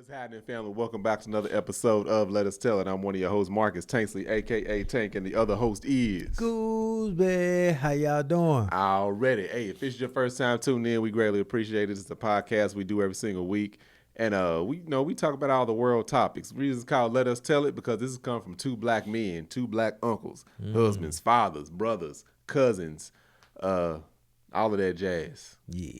What's happening, family? Welcome back to another episode of Let Us Tell It. I'm one of your hosts, Marcus Tanksley, a.k.a. Tank, and the other host is... Gooseby. How y'all doing? Already. Hey, if it's your first time tuning in, we greatly appreciate it. It's a podcast we do every single week. And we talk about all the world topics. The reason it's called Let Us Tell It because this has come from two black men, two black uncles, husbands, fathers, brothers, cousins, all of that jazz. Yeah.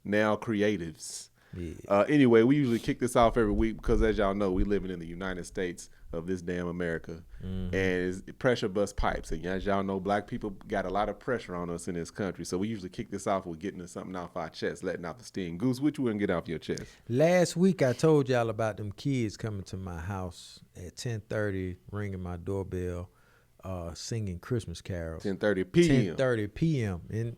Now creatives. Yeah. Anyway, we usually kick this off every week because, as y'all know, we living in the United States of this damn America, and it's pressure bust pipes. And as y'all know, black people got a lot of pressure on us in this country. So we usually kick this off with getting something off our chest, letting out the steam. Goose, what you wouldn't get off your chest? Last week I told y'all about them kids coming to my house at 10:30, ringing my doorbell, singing Christmas carols. 10:30 p.m. 10:30 p.m. in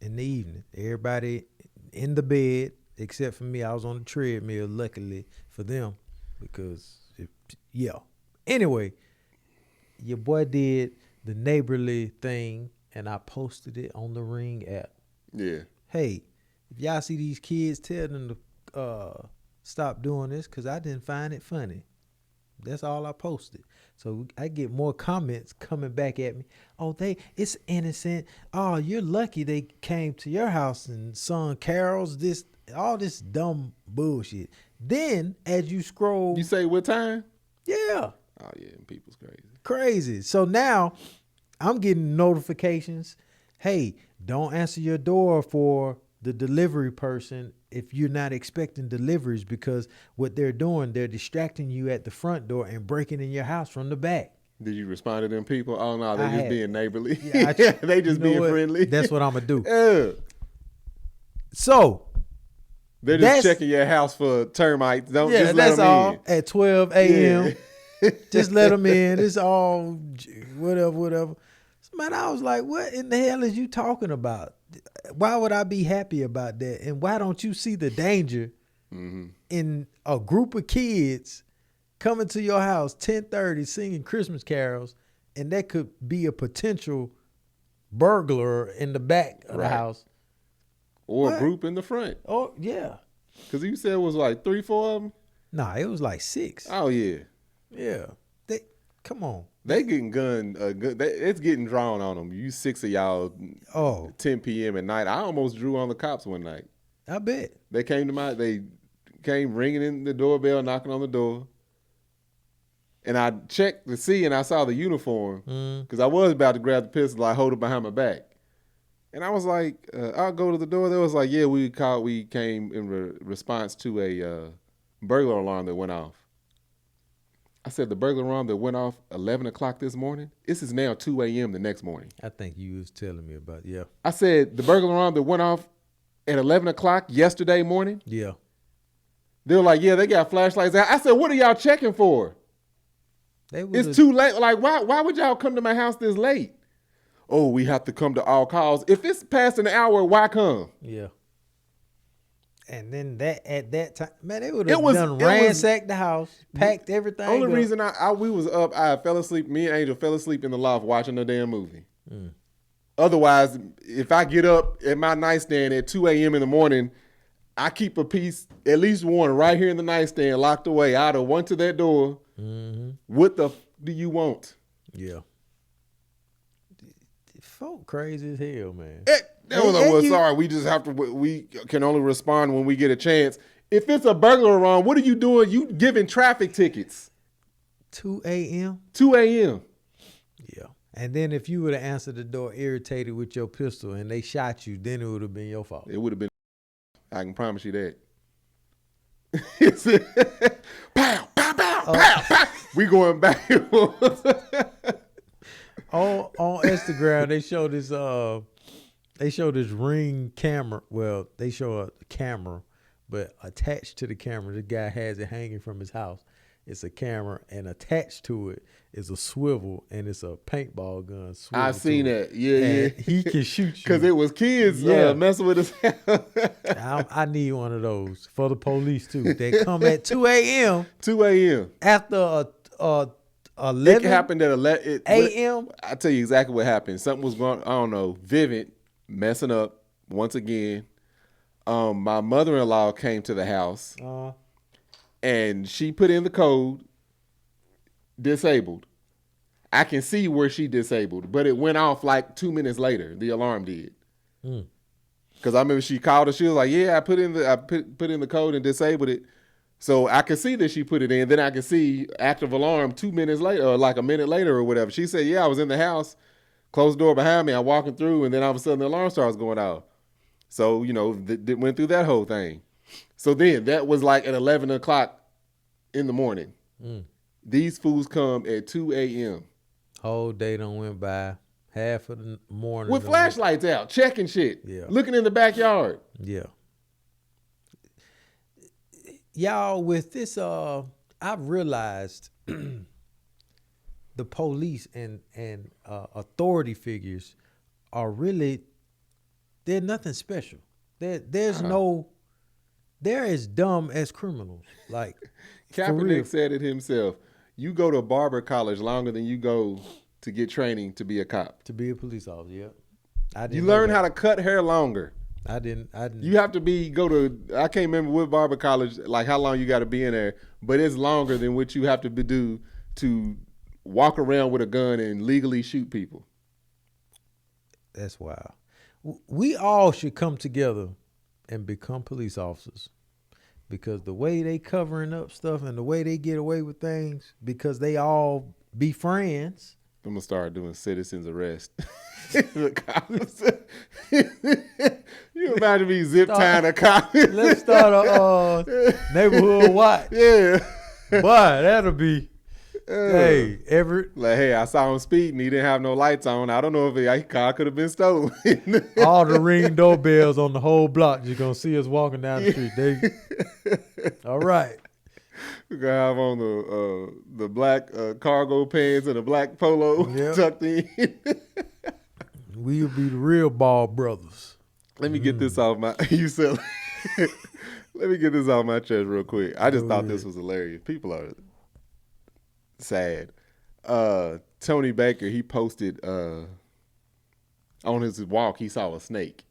the evening. Everybody in the bed. Except for me, I was on the treadmill, luckily for them, because, Anyway, your boy did the neighborly thing, and I posted it on the Ring app. Yeah. Hey, if y'all see these kids, tell them to stop doing this, because I didn't find it funny. That's all I posted. So I get more comments coming back at me. Oh, it's innocent. Oh, you're lucky they came to your house and sung carols, all this dumb bullshit. Then as you scroll, You say what time? yeah, Oh, yeah, people's crazy. crazy. So now I'm getting notifications. Hey, don't answer your door for the delivery person if you're not expecting deliveries, because what they're doing, they're distracting you at the front door and breaking in your house from the back. Did you respond to them people? Oh, no, they just being neighborly. Yeah, they just being friendly. That's what I'm going to do. Yeah. So They're just checking your house for termites. Don't just let that's them all. in. At 12 a.m. Yeah. Just let them in. It's all whatever. So, man, I was like, what in the hell is you talking about? Why would I be happy about that? And why don't you see the danger in a group of kids coming to your house 10:30 singing Christmas carols, and that could be a potential burglar in the back of the house? Or What? a group in the front. Oh, yeah. Because you said it was like 3, 4 of them? Nah, it was like 6. Oh, yeah. Yeah. Come on. They getting it's getting drawn on them. You 6 of y'all, 10 p.m. at night. I almost drew on the cops one night. I bet. They came ringing in the doorbell, knocking on the door. And I checked to see, and I saw the uniform. Because I was about to grab the pistol, I hold it behind my back. And I was like, I'll go to the door. They was like, yeah, we came in response to a burglar alarm that went off. I said, the burglar alarm that went off 11 o'clock this morning? This is now 2 a.m. the next morning. I think you was telling me about, yeah. I said, the burglar alarm that went off at 11 o'clock yesterday morning? Yeah. They were like, yeah, they got flashlights out. I said, what are y'all checking for? It's too late. Like, why would y'all come to my house this late? Oh, we have to come to all calls. If it's past an hour, why come? Yeah. And then at that time, man, they would have ransacked the house, packed everything. Only reason we was up, I fell asleep. Me and Angel fell asleep in the loft watching the damn movie. Otherwise, if I get up at my nightstand at 2 a.m. in the morning, I keep a piece, at least one, right here in the nightstand, locked away. I'd have went to that door. What the do you want? Yeah. Folk crazy as hell, man. Sorry, we just have to. We can only respond when we get a chance. If it's a burglar alarm, what are you doing? You giving traffic tickets? 2 a.m. 2 a.m. Yeah. And then if you would have answered the door irritated with your pistol and they shot you, then it would have been your fault. It would have been. I can promise you that. Pow, pow, pow, pow, pow. We going back. On Instagram, they show this Ring camera. Well, they show a camera, but attached to the camera, the guy has it hanging from his house. It's a camera, and attached to it is a swivel, and it's a paintball gun. I seen that. Yeah, and he can shoot you. Because it was kids messing with his house. I need one of those for the police, too. They come at 2 a.m. 2 a.m. After 11 It happened at 11 a.m. I tell you exactly what happened. Something was going, I don't know, Vivid messing up once again. My mother-in-law came to the house and she put in the code, disabled. I can see where she disabled, but it went off like 2 minutes later. The alarm did. Because I remember she called us. She was like, "Yeah, I put in the code and disabled it." So I could see that she put it in. Then I could see active alarm 2 minutes later, or like a minute later, or whatever. She said, "Yeah, I was in the house, closed the door behind me. I'm walking through, and then all of a sudden the alarm starts going off." So went through that whole thing. So then that was like at 11 o'clock in the morning. These fools come at 2 a.m. Whole day done went by. Half of the morning. With flashlights out, checking shit. Yeah. Looking in the backyard. Yeah. Y'all, with this, I've realized the police and authority figures are really, they're nothing special. They're as dumb as criminals. Like, Kaepernick said it himself. You go to barber college longer than you go to get training to be a cop. To be a police officer, yeah. You learn how to cut hair longer. I didn't. You have to I can't remember what barber college, like how long you got to be in there, but it's longer than what you have to do to walk around with a gun and legally shoot people. That's wild. We all should come together and become police officers, because the way they covering up stuff and the way they get away with things, because they all be friends. I'm gonna start doing citizens arrest. You imagine me zip tying a cop? Let's start a neighborhood watch. Yeah, boy, that'll be. Hey, hey, I saw him speeding. He didn't have no lights on. I don't know if his car could have been stolen. All the Ring doorbells on the whole block. You're gonna see us walking down the street. All right. We're gonna have on the black cargo pants and a black polo tucked in. We'll be the real Ball brothers. Let me get this off my Let me get this off my chest real quick. I just thought this was hilarious. People are sad. Tony Baker, he posted on his walk, he saw a snake.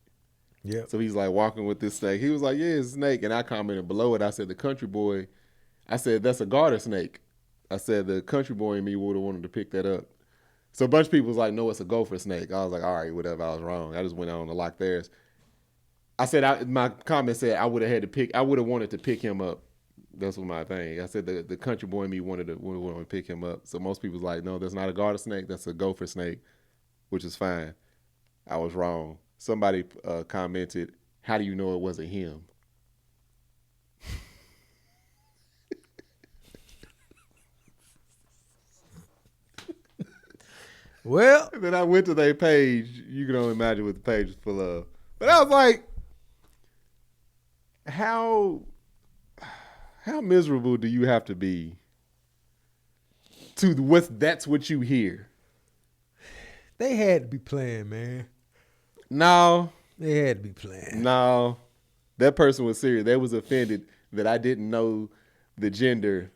Yeah. So he's like walking with this snake. He was like, "Yeah, it's a snake." And I commented below it. I said, "The country boy," I said, "that's a garter snake." I said, "The country boy in me would have wanted to pick that up." So a bunch of people was like, "No, it's a gopher snake." I was like, "All right, whatever." I was wrong. I just went on to lock theirs. I said, my comment said I would have wanted to pick him up. That's what my thing. I said the country boy in me wanted to pick him up. So most people was like, "No, that's not a garter snake. That's a gopher snake," which is fine. I was wrong. Somebody commented, "How do you know it wasn't him?" Well, and then I went to their page. You can only imagine what the page was full of. But I was like, how miserable do you have to be that's what you hear? They had to be playing, man. No. They had to be playing. No. That person was serious. They was offended that I didn't know the gender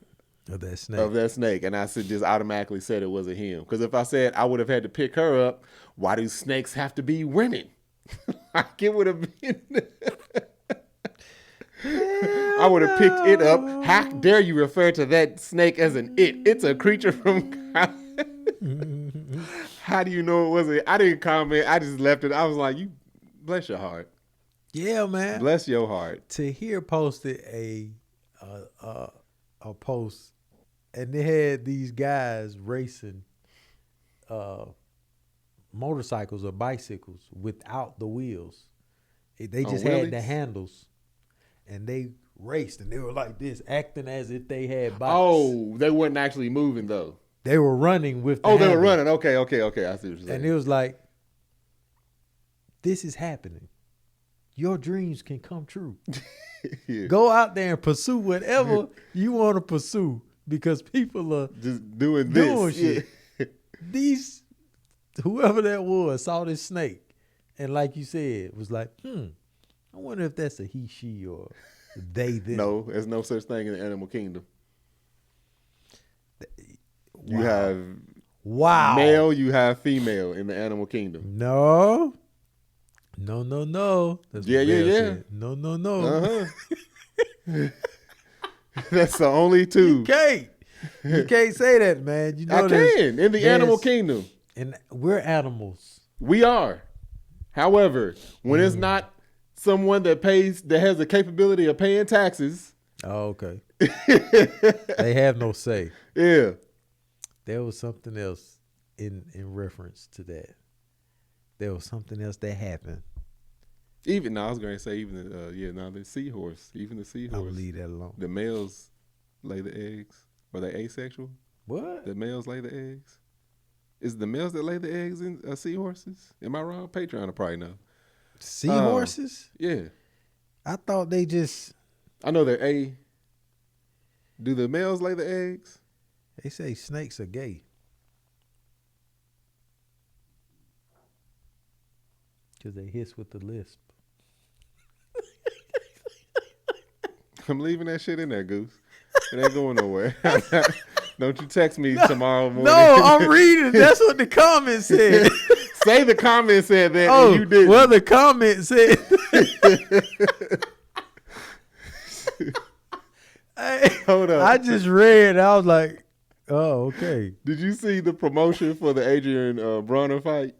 of that snake. And I just automatically said it wasn't him. Because if I said I would have had to pick her up, why do snakes have to be women? Like it would have been. I would have picked it up. How dare you refer to that snake as an it? It's a creature from God. How do you know it wasn't? I didn't comment. I just left it. I was like, "You bless your heart." Yeah, man. Bless your heart. Tahir posted a post, and they had these guys racing motorcycles or bicycles without the wheels. They just had the handles, and they raced, and they were like this, acting as if they had bikes. Oh, they weren't actually moving though. They were running with the handles. They were running. Okay. I see what you're saying. And it was like, this is happening. Your dreams can come true. Yeah. Go out there and pursue whatever you want to pursue, because people are just doing this. Shit. Yeah. Whoever that was saw this snake, and like you said, was like, I wonder if that's a he, she, or they, them. No, there's no such thing in the animal kingdom. Wow. You have male, you have female in the animal kingdom. No. That's yeah. Said. No. Uh-huh. That's the only two. You can't say that, man. You know I can in the animal kingdom. And we're animals. We are. However, when it's not someone that has the capability of paying taxes. Oh, okay. They have no say. Yeah. There was something else in reference to that. There was something else that happened. I was going to say the seahorse. Even the seahorse. I'm gonna leave that alone. The males lay the eggs. Are they asexual? What? The males lay the eggs. Is it the males that lay the eggs in seahorses? Am I wrong? Patreon will probably know. Seahorses? Yeah. I thought they just. I know they're Do the males lay the eggs? They say snakes are gay. Because they hiss with the lisp. I'm leaving that shit in there, Goose. It ain't going nowhere. Don't you text me tomorrow morning. No, I'm reading. That's what the comment said. Say the comment said that and you didn't. Well, the comment said. Hold up. I just read. I was like, oh, okay. Did you see the promotion for the Adrian Bronner fight?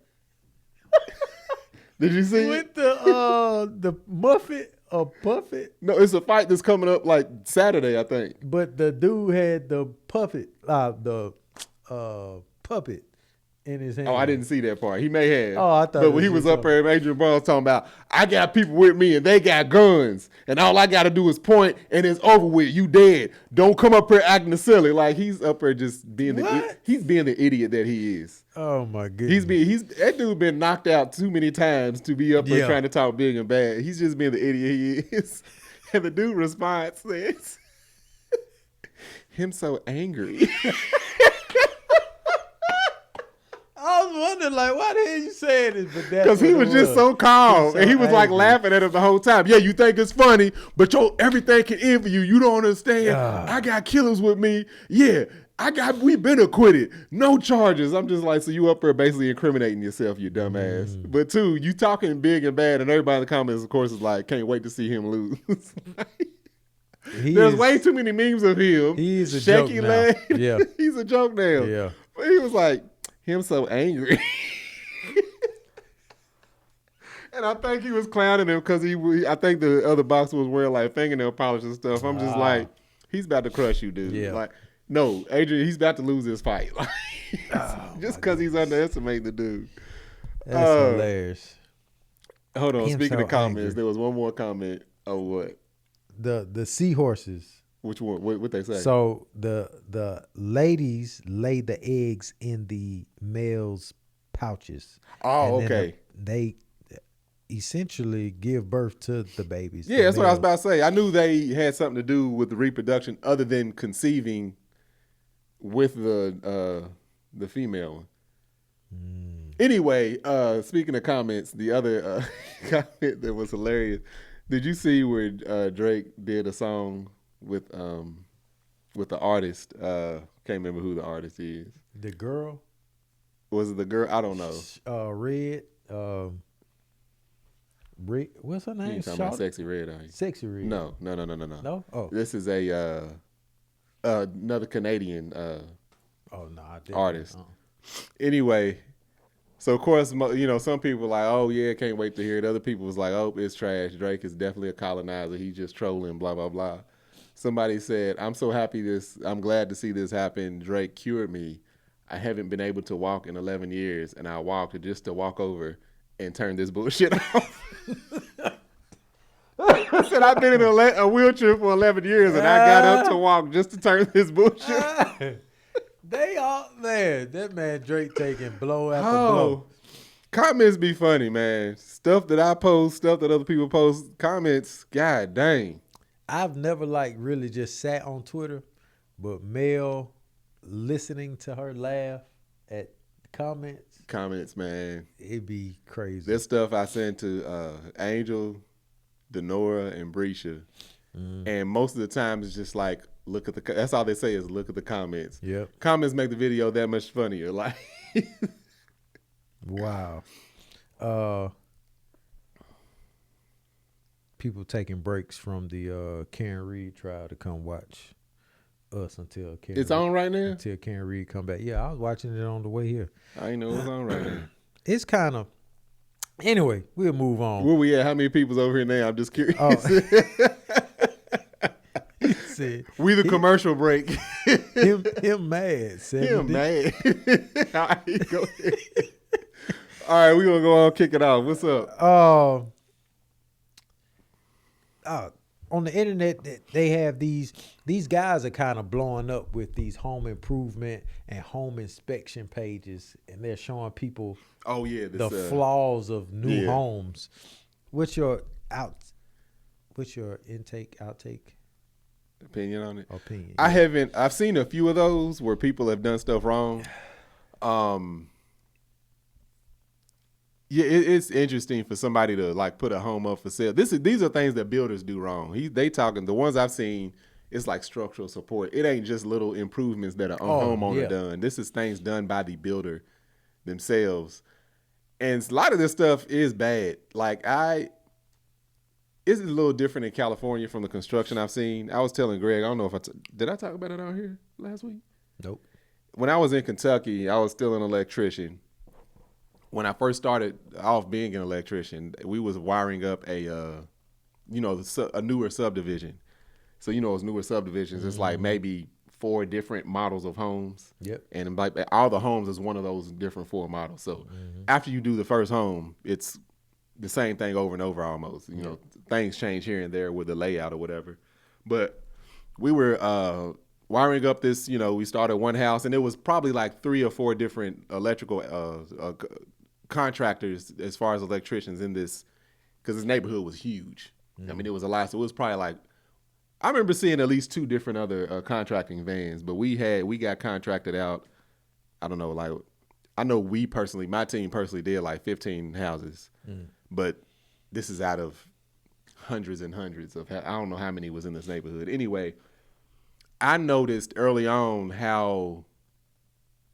Did you see with the Muffet or Puffet? No, it's a fight that's coming up like Saturday, I think. But the dude had the puppet in his hand. Oh, I didn't see that part. He may have. Oh, I thought. But when he was up there, Adrian Bronner was talking about, I got people with me and they got guns, and all I got to do is point, and it's over with. You dead. Don't come up here acting silly. Like he's up there just being he's being the idiot that he is. Oh my goodness. That dude been knocked out too many times to be up there trying to talk big and bad. He's just being the idiot he is. And the dude response says, him so angry. I was wondering, like, why the hell you saying this? But because he was just so calm, and he was like laughing at him the whole time. Yeah, you think it's funny, but everything can end for you. You don't understand. I got killers with me. Yeah, we've been acquitted. No charges. I'm just like, so you up there basically incriminating yourself, you dumbass. But two, you talking big and bad, and everybody in the comments, of course, is like, can't wait to see him lose. There's way too many memes of him. He's a shaky joke leg. now. Yeah, he's a joke now. Yeah, but he was like, him so angry. And I think he was clowning him because I think the other boxer was wearing like fingernail polish and stuff. I'm just like, he's about to crush you, dude. Yeah. Like, no, Adrian, he's about to lose this fight. Just because he's underestimating the dude. That's hilarious. Hold on. Speaking of comments, there was one more comment. Oh, what? The seahorses. Which one? What they say? So the ladies lay the eggs in the males' pouches. Oh, okay. They essentially give birth to the babies. Yeah, that's what I was about to say. I knew they had something to do with the reproduction other than conceiving with the female one. Anyway, speaking of comments, the other comment that was hilarious. Did you see where Drake did a song with the artist? Can't remember who the artist is. The girl? Was it the girl? I don't know. Red. What's her name? You talking about Sexy Red, are you? Sexy Red. No. No? Oh. This is another Canadian artist. Anyway, so of course, some people were like, oh yeah, can't wait to hear it. Other people was like, oh, it's trash. Drake is definitely a colonizer. He's just trolling, blah, blah, blah. Somebody said, I'm glad to see this happen. Drake cured me. I haven't been able to walk in 11 years, and I walked just to walk over and turn this bullshit off. I said, I've been in a wheelchair for 11 years, and I got up to walk just to turn this bullshit off. That man Drake taking blow after blow. Comments be funny, man. Stuff that I post, stuff that other people post, comments, god dang. I've never really just sat on Twitter, but Mel listening to her laugh at comments. Comments, man. It'd be crazy. This stuff I sent to Angel, Denora, and Brescia. And most of the time it's just like, that's all they say is look at the comments. Yep. Comments make the video that much funnier. Like, wow. people taking breaks from the Karen Reed trial to come watch us until Karen. It's on right now? Until Karen Reed come back. Yeah, I was watching it on the way here. I didn't know it was on right now. It's kind of. Anyway, we'll move on. Where we at? How many people's over here now? I'm just curious. Oh. We the commercial break. him mad. 70. Him mad. All right, go ahead. All right, we're going to go on kick it off. What's up? On the internet, they have these guys are kind of blowing up with these home improvement and home inspection pages, and they're showing people the flaws of new homes. What's your outtake? Opinion on it? Opinion. I've seen a few of those where people have done stuff wrong. It's interesting for somebody to like put a home up for sale. These are things that builders do wrong. The ones I've seen, it's like structural support. It ain't just little improvements that a homeowner done. This is things done by the builder themselves. And a lot of this stuff is bad. Like it's a little different in California from the construction I've seen. I was telling Greg, I don't know if did I talk about it out here last week? Nope. When I was in Kentucky, I was still an electrician. When I first started off being an electrician, we was wiring up a newer subdivision. So, those newer subdivisions, it's like maybe 4 different models of homes. Yep. And like all the homes is one of those different 4 models. So after you do the first home, it's the same thing over and over almost. You know, things change here and there with the layout or whatever. But we were wiring up this, we started one house, and it was probably like 3 or 4 different electrical contractors as far as electricians in this, because this neighborhood was huge. I mean, it was a lot. So it was probably like, I remember seeing at least 2 different other contracting vans, but we got contracted out. I don't know, like, I know my team personally did like 15 houses, but this is out of hundreds and hundreds of, I don't know how many was in this neighborhood. Anyway, I noticed early on how,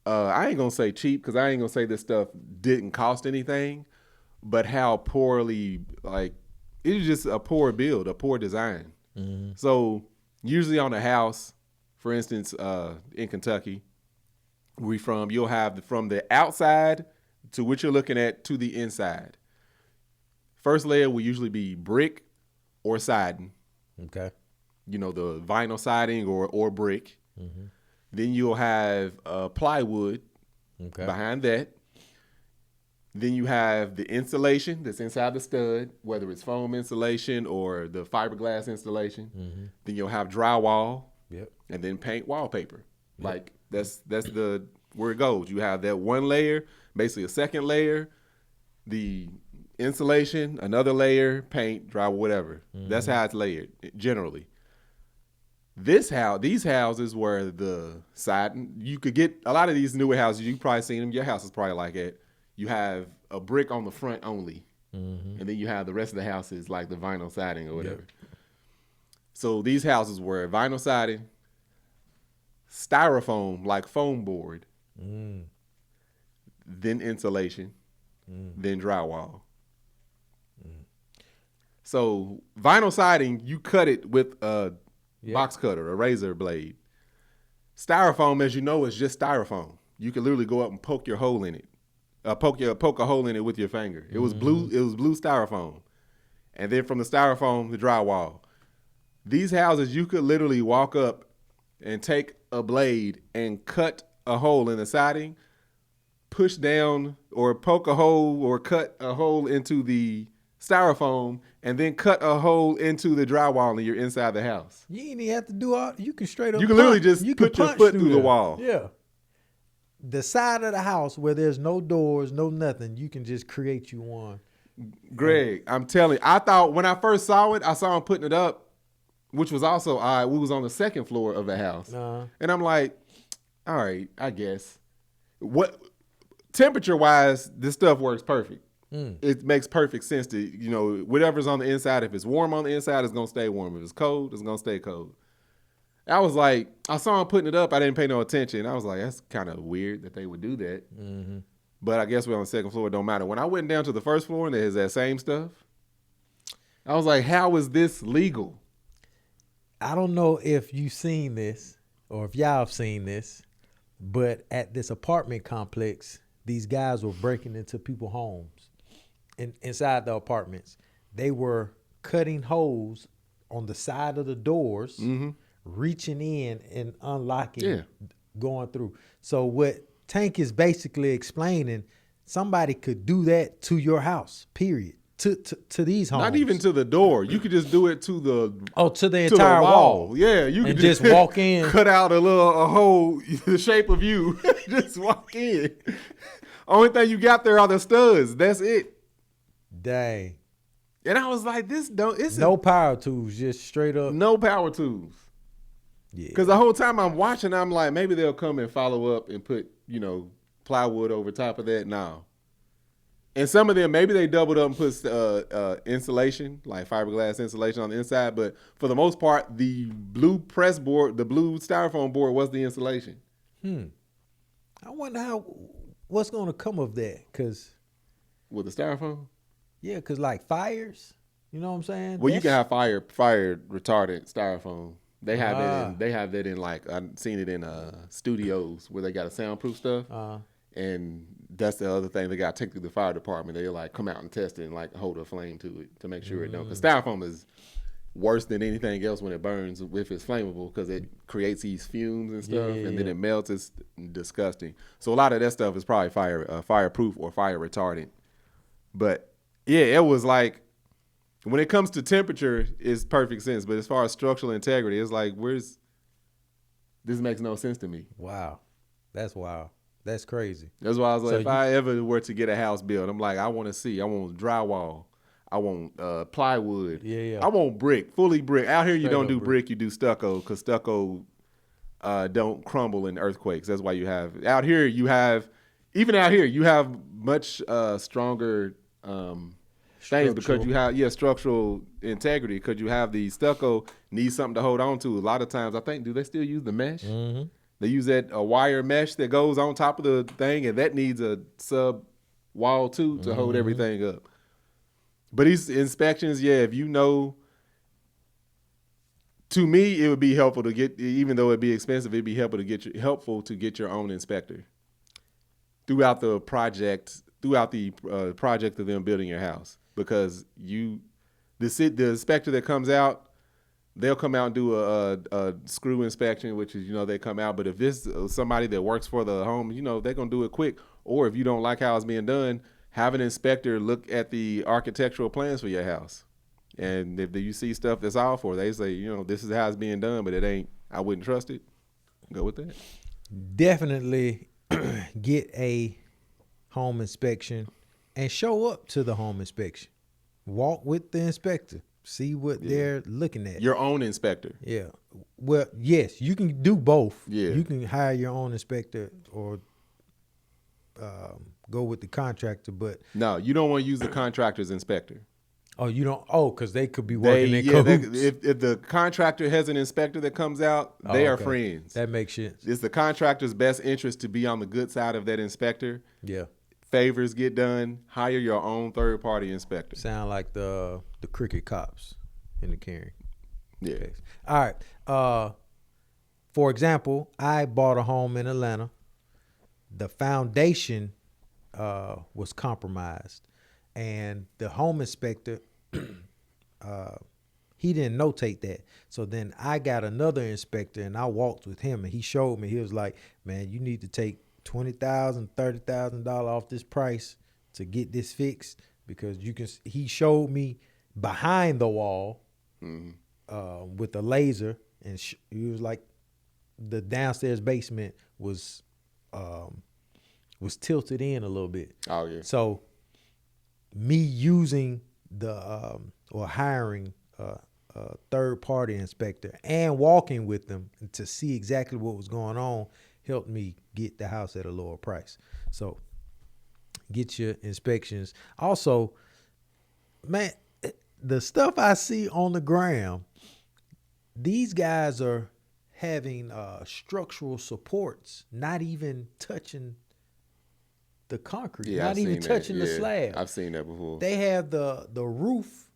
I ain't gonna say cheap, because I ain't gonna say this stuff didn't cost anything, but how poorly, like, it was just a poor build, a poor design. So usually on a house, for instance, in Kentucky, you'll have from the outside to what you're looking at to the inside. First layer will usually be brick or siding. Okay. The vinyl siding or brick. Then you'll have plywood behind that. Then you have the insulation that's inside the stud, whether it's foam insulation or the fiberglass installation. Then you'll have drywall, and then paint wallpaper. Like that's where it goes. You have that one layer, basically a second layer, the insulation, another layer, paint, drywall, whatever. That's how it's layered generally. These houses were the siding. You could get a lot of these newer houses. You've probably seen them. Your house is probably like it. You have a brick on the front only, and then you have the rest of the houses like the vinyl siding or whatever. So these houses were vinyl siding, styrofoam, like foam board, then insulation, then drywall. So vinyl siding, you cut it with a box cutter, a razor blade. Styrofoam, as you know, is just styrofoam. You can literally go up and poke your hole in it. Poke a hole in it with your finger. It was blue. It was blue styrofoam, and then from the styrofoam, the drywall. These houses, you could literally walk up and take a blade and cut a hole in the siding, push down or poke a hole or cut a hole into the styrofoam, and then cut a hole into the drywall, and you're inside the house. You ain't even have to do all. You can straight up. You can literally just put your foot through the wall. Yeah. The side of the house where there's no doors, no nothing, you can just create you one. Greg, I'm telling you, I thought when I first saw it, I saw him putting it up, which was also odd. We was on the second floor of the house. And I'm like, all right, I guess. What temperature-wise, this stuff works perfect. It makes perfect sense to, whatever's on the inside, if it's warm on the inside, it's going to stay warm. If it's cold, it's going to stay cold. I was like, I saw him putting it up. I didn't pay no attention. I was like, that's kind of weird that they would do that. But I guess we're on the second floor. It don't matter. When I went down to the first floor and there's that same stuff, I was like, how is this legal? I don't know if you've seen this or if y'all have seen this, but at this apartment complex, these guys were breaking into people's homes inside the apartments. They were cutting holes on the side of the doors, reaching in and unlocking, going through. So what Tank is basically explaining, somebody could do that to your house, period. To these homes. Not even to the door. You could just do it to the entire wall. Yeah, you could just walk in, cut out a hole the shape of you, just walk in. Only thing you got there are the studs. That's it. Dang. And I was like, it's no power tools, just straight up. No power tools. Yeah. Because the whole time I'm watching, I'm like, maybe they'll come and follow up and put, plywood over top of that. No. And some of them, maybe they doubled up and put insulation, like fiberglass insulation on the inside. But for the most part, the blue press board, the blue styrofoam board was the insulation. I wonder what's going to come of that. With the styrofoam? Yeah, because like fires, you know what I'm saying? Well, you can have fire retardant styrofoam. They have that in like, I've seen it in studios where they got a soundproof stuff. And that's the other thing they got to take to the fire department. They like come out and test it and like hold a flame to it to make sure it don't. Because styrofoam is worse than anything else when it burns if it's flammable because it creates these fumes and stuff and then it melts. It's disgusting. So a lot of that stuff is probably fireproof or fire retardant. But yeah, it was like when it comes to temperature, it's perfect sense. But as far as structural integrity, it's like this makes no sense to me. Wow, that's wild. That's crazy. That's why I was like, if I ever were to get a house built, I'm like, I want drywall. I want plywood. Yeah. I want brick, fully brick. Out here, you don't do brick, you do stucco because stucco don't crumble in earthquakes. That's why you have much stronger things because you have structural integrity because you have the stucco needs something to hold on to. A lot of times, I think, do they still use the mesh? Mm-hmm. They use a wire mesh that goes on top of the thing, and that needs a sub wall too to hold everything up. But these inspections, if to me, it would be helpful to get, even though it'd be expensive, it'd be helpful to get your own inspector throughout the project of them building your house, because the inspector that comes out, they'll come out and do a screw inspection, which is, they come out. But if it's somebody that works for the home, they're going to do it quick. Or if you don't like how it's being done, have an inspector look at the architectural plans for your house. And if you see stuff that's off, or they say, this is how it's being done, but it ain't, I wouldn't trust it, go with that. Definitely get a home inspection and show up to the home inspection. Walk with the inspector. See what they're looking at. Your own inspector. Yeah. Well, yes, you can do both. Yeah. You can hire your own inspector or go with the contractor, but no, you don't want to use the contractor's inspector. Oh, you don't? Oh, because they could be working in cahoots. If the contractor has an inspector that comes out, they are friends. That makes sense. It's the contractor's best interest to be on the good side of that inspector. Yeah. Favors get done. Hire your own third-party inspector. Sound like the cricket cops in the Caring. Yeah. Case. All right. For example, I bought a home in Atlanta. The foundation was compromised, and the home inspector he didn't notate that. So then I got another inspector, and I walked with him, and he showed me. He was like, "Man, you need to take $20,000, $30,000 off this price to get this fixed, because you can." He showed me behind the wall with a laser, and he was like, the downstairs basement was tilted in a little bit. Oh yeah. So me using or hiring a third party inspector and walking with them to see exactly what was going on helped me get the house at a lower price. So get your inspections. Also, man, the stuff I see on the ground, these guys are having structural supports, not even touching the concrete, not even touching the slab. I've seen that before. They have the roof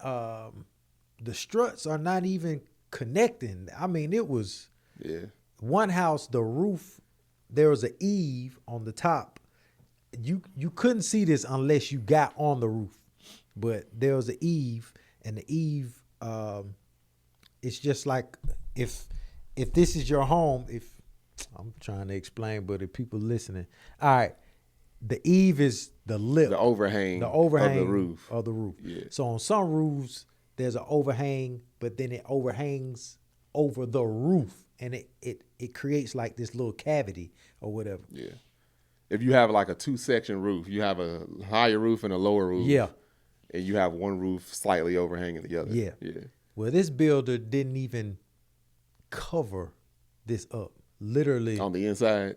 the struts are not even connecting. I mean, it was one house, the roof, there was an eave on the top. You couldn't see this unless you got on the roof, but there was an eave, and the eave, it's just like if this is your home, if I'm trying to explain, but if people listening, all right, the eave is the lip, the overhang of the roof. Yeah. So on some roofs, there's an overhang, but then it overhangs over the roof, and it creates like this little cavity or whatever. Yeah. If you have like a 2-section roof, you have a higher roof and a lower roof. Yeah. And you have one roof slightly overhanging the other. Yeah. Yeah. Well, this builder didn't even cover this up. Literally on the inside.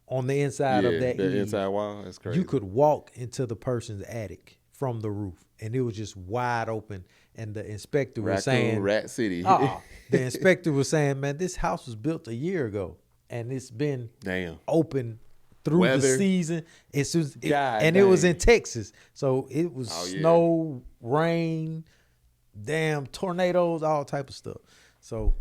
On the inside of that the eave, inside wall. That's crazy. you could walk into the person's attic from the roof, and it was just wide open. And the inspector was saying, Rat City. the inspector was saying, man, this house was built a year ago, and it's been open through the season. It was in Texas, so it was snow, rain, damn tornadoes, all type of stuff. So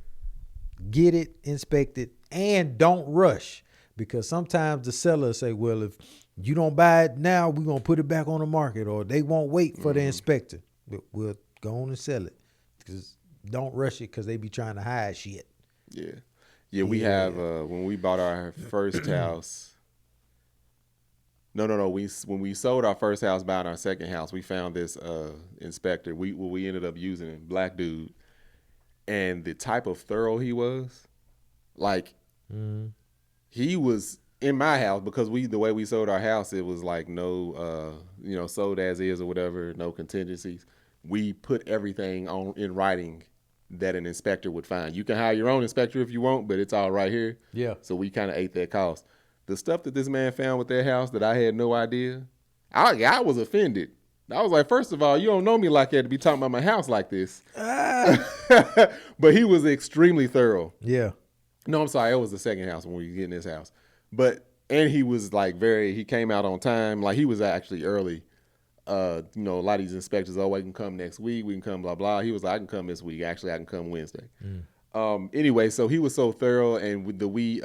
get it inspected and don't rush, because sometimes the seller say, well, if you don't buy it now, we're going to put it back on the market, or they won't wait for the inspector. We'll go on and sell it, because don't rush it, because they be trying to hide shit. Yeah, we have, when we bought our first house, when we sold our first house, buying our second house, we found this inspector. We ended up using a black dude, and the type of thorough he was, like, he was in my house, because the way we sold our house, it was like no, sold as is or whatever, no contingencies. We put everything in writing that an inspector would find. You can hire your own inspector if you want, but it's all right here. Yeah. So we kind of ate that cost. The stuff that this man found with that house that I had no idea, I was offended. I was like, first of all, you don't know me like that to be talking about my house like this. But he was extremely thorough. Yeah. No, I'm sorry. It was the second house when we were getting this house. And he was like he came out on time. Like, he was actually early. A lot of these inspectors, we can come next week. We can come, blah, blah. He was like, I can come this week. Actually, I can come Wednesday. Anyway, so he was so thorough, and we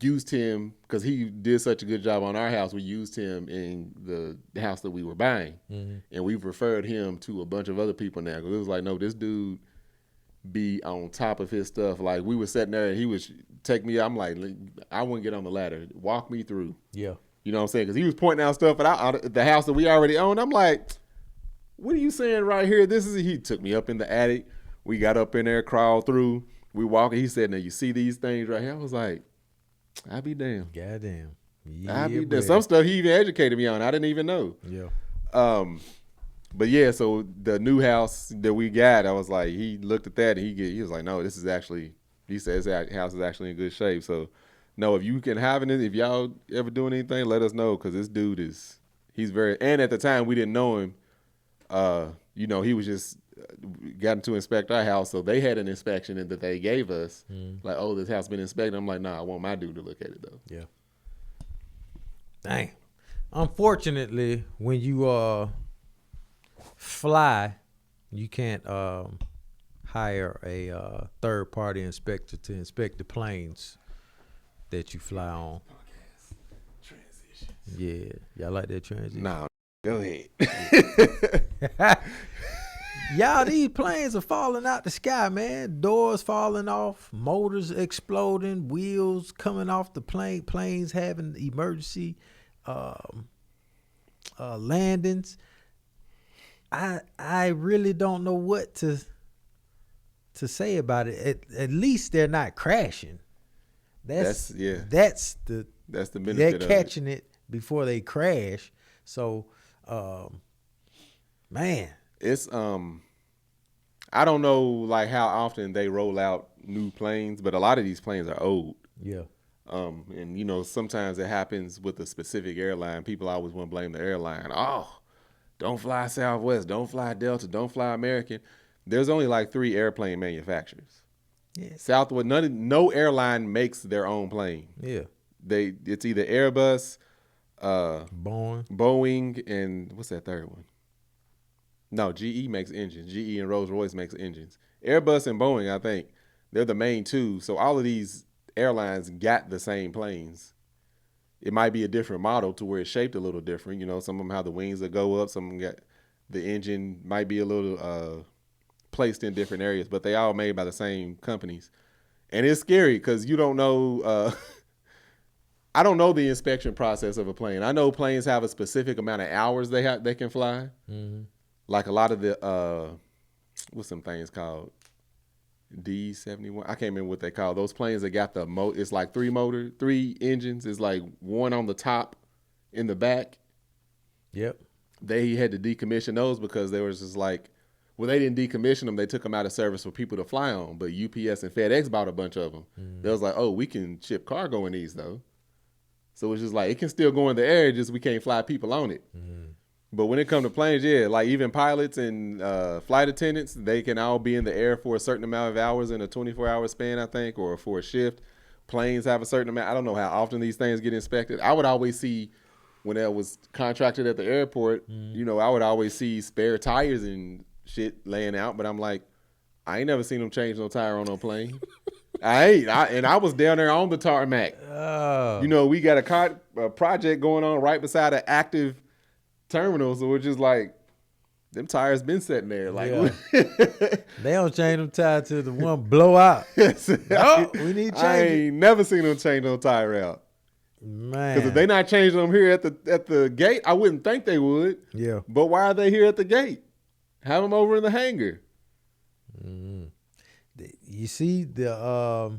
used him because he did such a good job on our house. We used him in the house that we were buying, and we've referred him to a bunch of other people now, because it was like, no, this dude be on top of his stuff. Like, we were sitting there, and he would take me. I'm like, I wouldn't get on the ladder. Walk me through. Yeah. You know what I'm saying? Because he was pointing out stuff at the house that we already owned. I'm like, what are you saying right here? He took me up in the attic. We got up in there, crawled through. We walked. He said, now you see these things right here? I was like, I be damned. Goddamn. Yeah, I be damned. Some stuff he even educated me on. I didn't even know. Yeah. But yeah, so the new house that we got, I was like, he looked at that, and he was like, no, this is actually, he says that house is actually in good shape. So, no, if you can have it, if y'all ever doing anything, let us know, because this dude he's very, and at the time we didn't know him. He was just gotten to inspect our house, so they had an inspection that they gave us. Like, oh, this house been inspected. I'm like, nah, I want my dude to look at it though. Yeah. Dang. Unfortunately, when you fly, you can't hire a third party inspector to inspect the planes that you fly on. Transitions. Yeah. Y'all like that transition? Nah, go ahead. Y'all, these planes are falling out the sky, man. Doors falling off, motors exploding, wheels coming off the plane, planes having emergency landings. I really don't know what to say about it. At least they're not crashing. That's the benefit. They're catching it before they crash. So, man, it's I don't know like how often they roll out new planes, but a lot of these planes are old. Yeah. And sometimes it happens with a specific airline. People always want to blame the airline. Oh, don't fly Southwest, don't fly Delta, don't fly American. There's only like 3 airplane manufacturers. Yeah. Southwest, no airline makes their own plane. Yeah. It's either Airbus, Boeing, and what's that third one? No, GE makes engines. GE and Rolls-Royce makes engines. Airbus and Boeing, I think, they're the main two. So all of these airlines got the same planes. It might be a different model to where it's shaped a little different. You know, some of them have the wings that go up. Some of them got the engine might be a little placed in different areas, but they all made by the same companies. And it's scary because you don't know. I don't know the inspection process of a plane. I know planes have a specific amount of hours they can fly. Mm-hmm. Like a lot of the what's some things called? D-71. I can't remember what they call those planes that got the it's like three engines. It's like one on the top in the back. Yep. They had to decommission those because they was just like, well, they didn't decommission them. They took them out of service for people to fly on. But UPS and FedEx bought a bunch of them. They was like, oh, we can ship cargo in these though. So it's just like, it can still go in the air, just we can't fly people on it. But when it comes to planes, yeah, like even pilots and flight attendants, they can all be in the air for a certain amount of hours in a 24-hour span, I think, or for a shift. Planes have a certain amount. I don't know how often these things get inspected. I would always see, when I was contracted at the airport, you know, I would always see spare tires and shit laying out. But I'm like, I ain't never seen them change no tire on no plane. I was down there on the tarmac. You know, we got a project going on right beside an active terminal, so we're just like, them tires been sitting there. Like, they don't change them tires till the one blow out. Oh, we need to change I ain't never seen them change no tire out. Man, because if they not changing them here at the gate, I wouldn't think they would. Yeah. But why are they here at the gate? Have them over in the hangar. Mm-hmm. You see the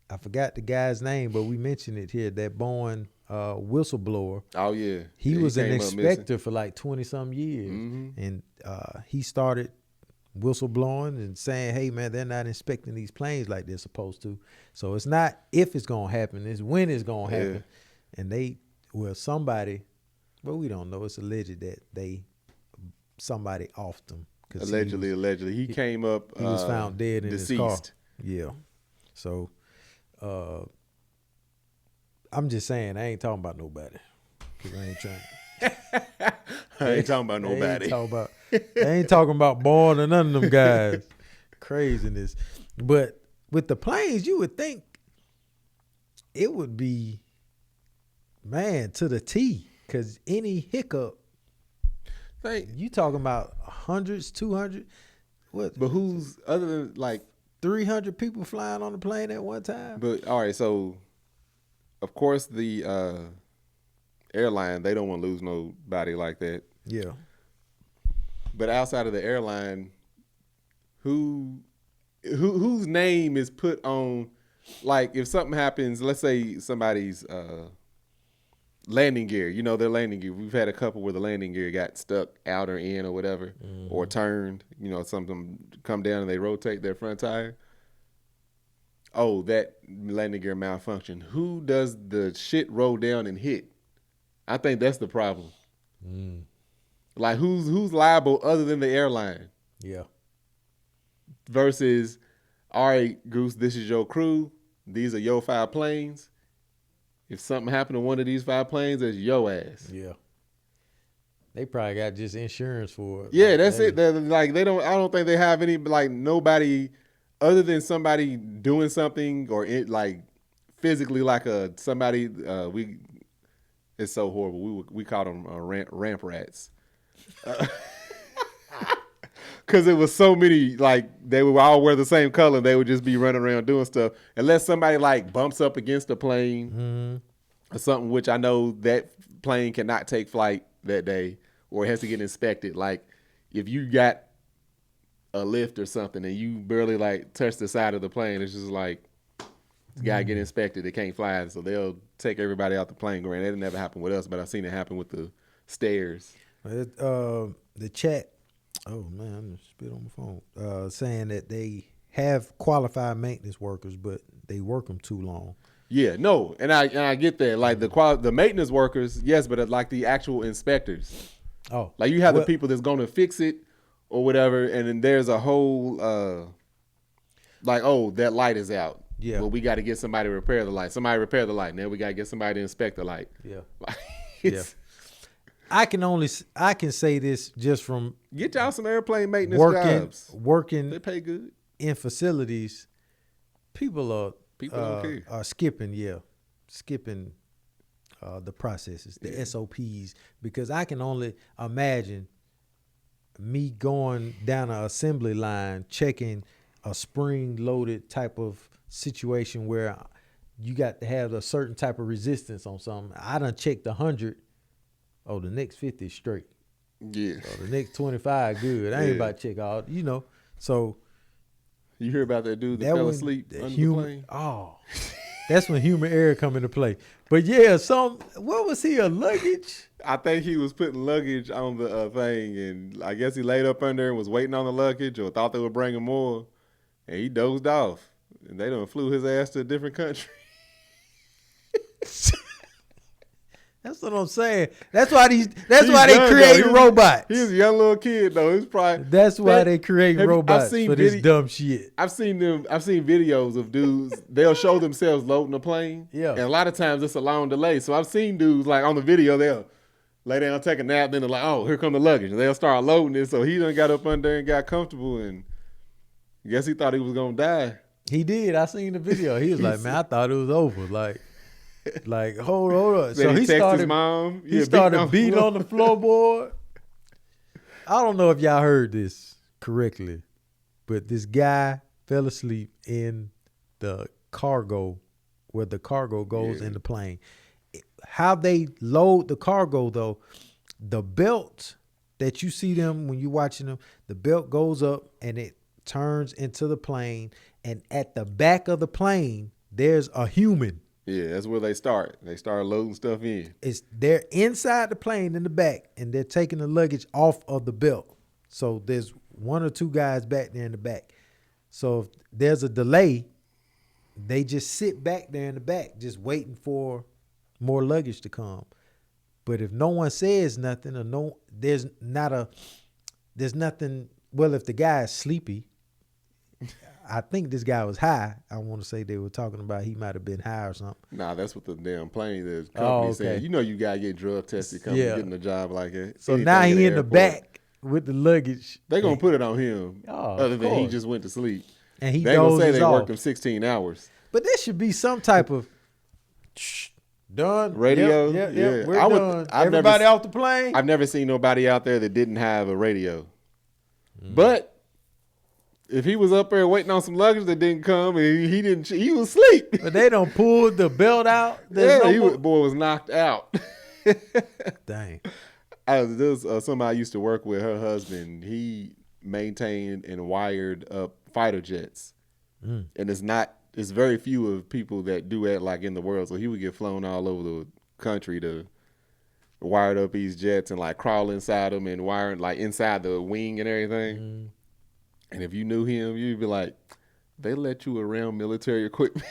I forgot the guy's name, but we mentioned it here. That Boeing whistleblower. Oh yeah, he was an inspector for like 20-some years, and he started whistleblowing and saying, "Hey man, they're not inspecting these planes like they're supposed to." So it's not if it's gonna happen; it's when it's gonna happen. And somebody, well, we don't know. It's alleged that somebody offed them. Allegedly, he came up. He was found dead in deceased. his car. Yeah. So, I'm just saying, I ain't talking about nobody. 'Cause I ain't trying. I ain't talking about nobody. They ain't talking about Bourne or none of them guys. Craziness. But with the planes, you would think it would be, man, to the T. Because any hiccup, you talking about hundreds, 200, what? But who's other than like 300 people flying on the plane at one time? But all right, so of course the airline, they don't want to lose nobody like that. Yeah. But outside of the airline, whose name is put on, like if something happens, let's say somebody's landing gear, their landing gear. We've had a couple where the landing gear got stuck out or in or whatever, or turned, something come down and they rotate their front tire. Oh, that landing gear malfunction. Who does the shit roll down and hit? I think that's the problem. Like who's liable other than the airline? Yeah. Versus, all right, Goose, this is your crew. These are your 5 planes. If something happened to one of these 5 planes, that's your ass. Yeah. They probably got just insurance for it. Yeah, that's it. I don't think they have any, like, nobody other than somebody doing something or physically like somebody, it's so horrible. We call them ramp rats. Because it was so many, like, they would all wear the same color. They would just be running around doing stuff. Unless somebody, like, bumps up against a plane or something, which I know that plane cannot take flight that day or it has to get inspected. Like, if you got a lift or something and you barely, like, touch the side of the plane, it's just like, it's got to get inspected. It can't fly. So they'll take everybody out the plane. That didn't never happen with us, but I've seen it happen with the stairs. The chat. Oh man, I'm gonna spit on my phone. Saying that they have qualified maintenance workers, but they work them too long. Yeah, no, and I get that. Like the maintenance workers, yes, but like the actual inspectors. Oh, like you have the people that's going to fix it or whatever, and then there's a whole that light is out. Yeah, well, we got to get somebody to repair the light. Somebody repair the light. Now we got to get somebody to inspect the light. Yeah, I can say this just from Get y'all some airplane maintenance jobs. Working They pay good. in facilities. People don't care. are skipping the processes, the SOPs, because I can only imagine me going down an assembly line, checking a spring-loaded type of situation where you got to have a certain type of resistance on something. I done checked 100. Oh, the next 50 is straight. Yeah. So the next 25 good. I ain't about to check all, So you hear about that dude that fell asleep under the plane? Oh, that's when human error come into play. But yeah, what was he, a luggage? I think he was putting luggage on the thing, and I guess he laid up under and was waiting on the luggage or thought they were bringing more, and he dozed off, and they done flew his ass to a different country. That's what I'm saying. That's why they create robots. He's a young little kid though. It's probably that's why they create robots for this dumb shit. I've seen videos of dudes. They'll show themselves loading a plane. Yeah. And a lot of times it's a long delay. So I've seen dudes like on the video, they'll lay down, take a nap, then they're like, oh, here come the luggage. And they'll start loading it. So he done got up under there and got comfortable, and I guess he thought he was gonna die. He did. I seen the video. He was like, man, I thought it was over. Like, hold on. So he started his mom. He started beating on the floorboard. I don't know if y'all heard this correctly, but this guy fell asleep in the cargo, where the cargo goes in the plane. How they load the cargo though, the belt that you see them when you're watching them, the belt goes up and it turns into the plane, and at the back of the plane there's a human. Yeah, that's where they start. They start loading stuff in. They're inside the plane in the back, and they're taking the luggage off of the belt. So there's one or two guys back there in the back. So if there's a delay, they just sit back there in the back, just waiting for more luggage to come. But if no one says nothing, or there's nothing. Well, if the guy is sleepy. I think this guy was high. I want to say they were talking about he might have been high or something. Nah, that's what the damn plane is. Company saying, you gotta get drug tested coming getting a job like that. So now he in the back with the luggage. They gonna put it on him. Other than he just went to sleep. And they gonna say they worked him 16 hours. But there should be some type of done radio. Yeah. We're done. Everybody off the plane. I've never seen nobody out there that didn't have a radio. But if he was up there waiting on some luggage that didn't come, and he was asleep. But they don't pull the belt out. Boy was knocked out. Dang. Somebody I used to work with, her husband, he maintained and wired up fighter jets. And it's very few of people that do that like in the world. So he would get flown all over the country to wire up these jets and like crawl inside them and wire like inside the wing and everything. And if you knew him, you'd be like, they let you around military equipment.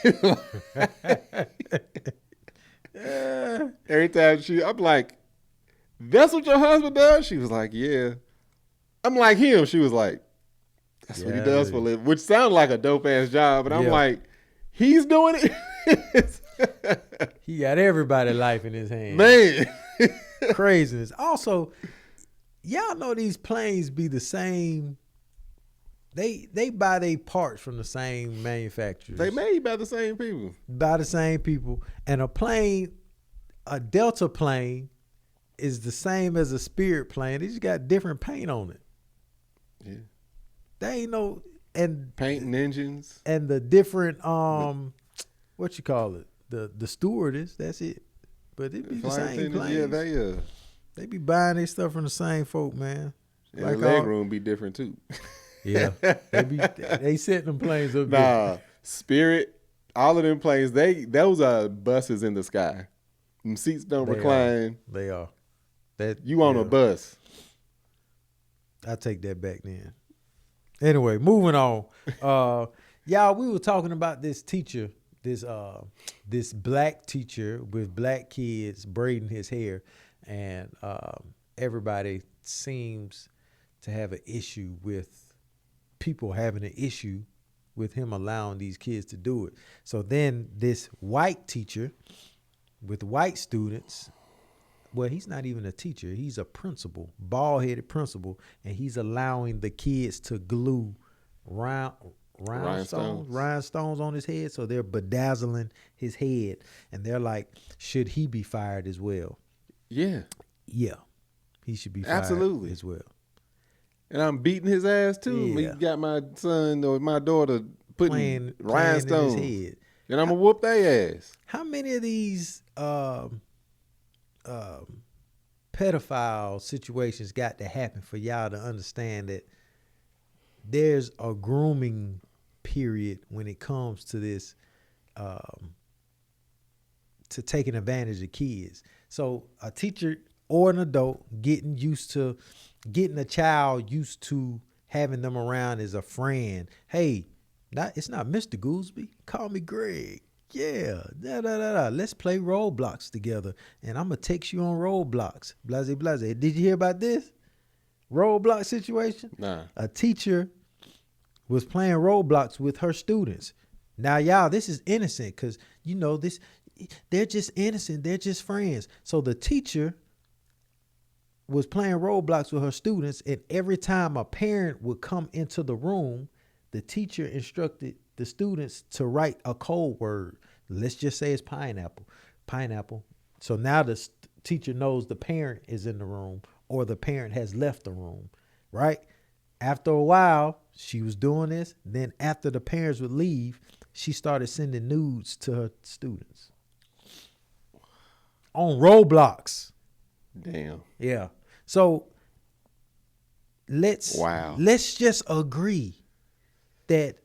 Every time I'm like, that's what your husband does? She was like, yeah. I'm like him. She was like, that's what he does for a living, which sounded like a dope ass job. But I'm like, he's doing it. He got everybody's life in his hands. Man. Craziness. Also, y'all know these planes be the same. They buy their parts from the same manufacturers. They made by the same people. By the same people. And a Delta plane is the same as a Spirit plane. They just got different paint on it. Yeah. They ain't no paint and engines. And the different what you call it? The stewardess, that's it. But it be the same planes. Yeah, they be buying their stuff from the same folk, man. And like the leg room be different too. Yeah, they set them planes up. Nah, Spirit, all of them planes, those are buses in the sky. Them seats don't recline. They are. You on a bus. I take that back then. Anyway, moving on. Y'all, we were talking about this teacher, this black teacher with black kids braiding his hair, and everybody seems to have an issue with people having an issue with him allowing these kids to do it. So then this white teacher with white students well, he's not even a teacher. He's a principal, bald-headed principal, and he's allowing the kids to glue rhinestones on his head, so they're bedazzling his head, and they're like, should he be fired as well? Yeah, he should be fired absolutely as well. And I'm beating his ass too. Yeah. He got my son or my daughter putting rhinestones in his head, and I'm gonna whoop their ass. How many of these pedophile situations got to happen for y'all to understand that there's a grooming period when it comes to this, to taking advantage of kids? So a teacher or an adult getting a child used to having them around as a friend. Hey, it's not Mr. Goolsby. Call me Greg. Yeah, let's play Roblox together, and I'm gonna text you on Roblox. Blase, blase. Did you hear about this Roblox situation? Nah. A teacher was playing Roblox with her students. Now, y'all, this is innocent because they're just innocent. They're just friends. So the teacher was playing Roblox with her students, and every time a parent would come into the room, the teacher instructed the students to write a code word. Let's just say it's pineapple. So now the teacher knows the parent is in the room or the parent has left the room, right? After a while, she was doing this. Then after the parents would leave, she started sending nudes to her students on Roblox. Damn. Yeah. So let's just agree that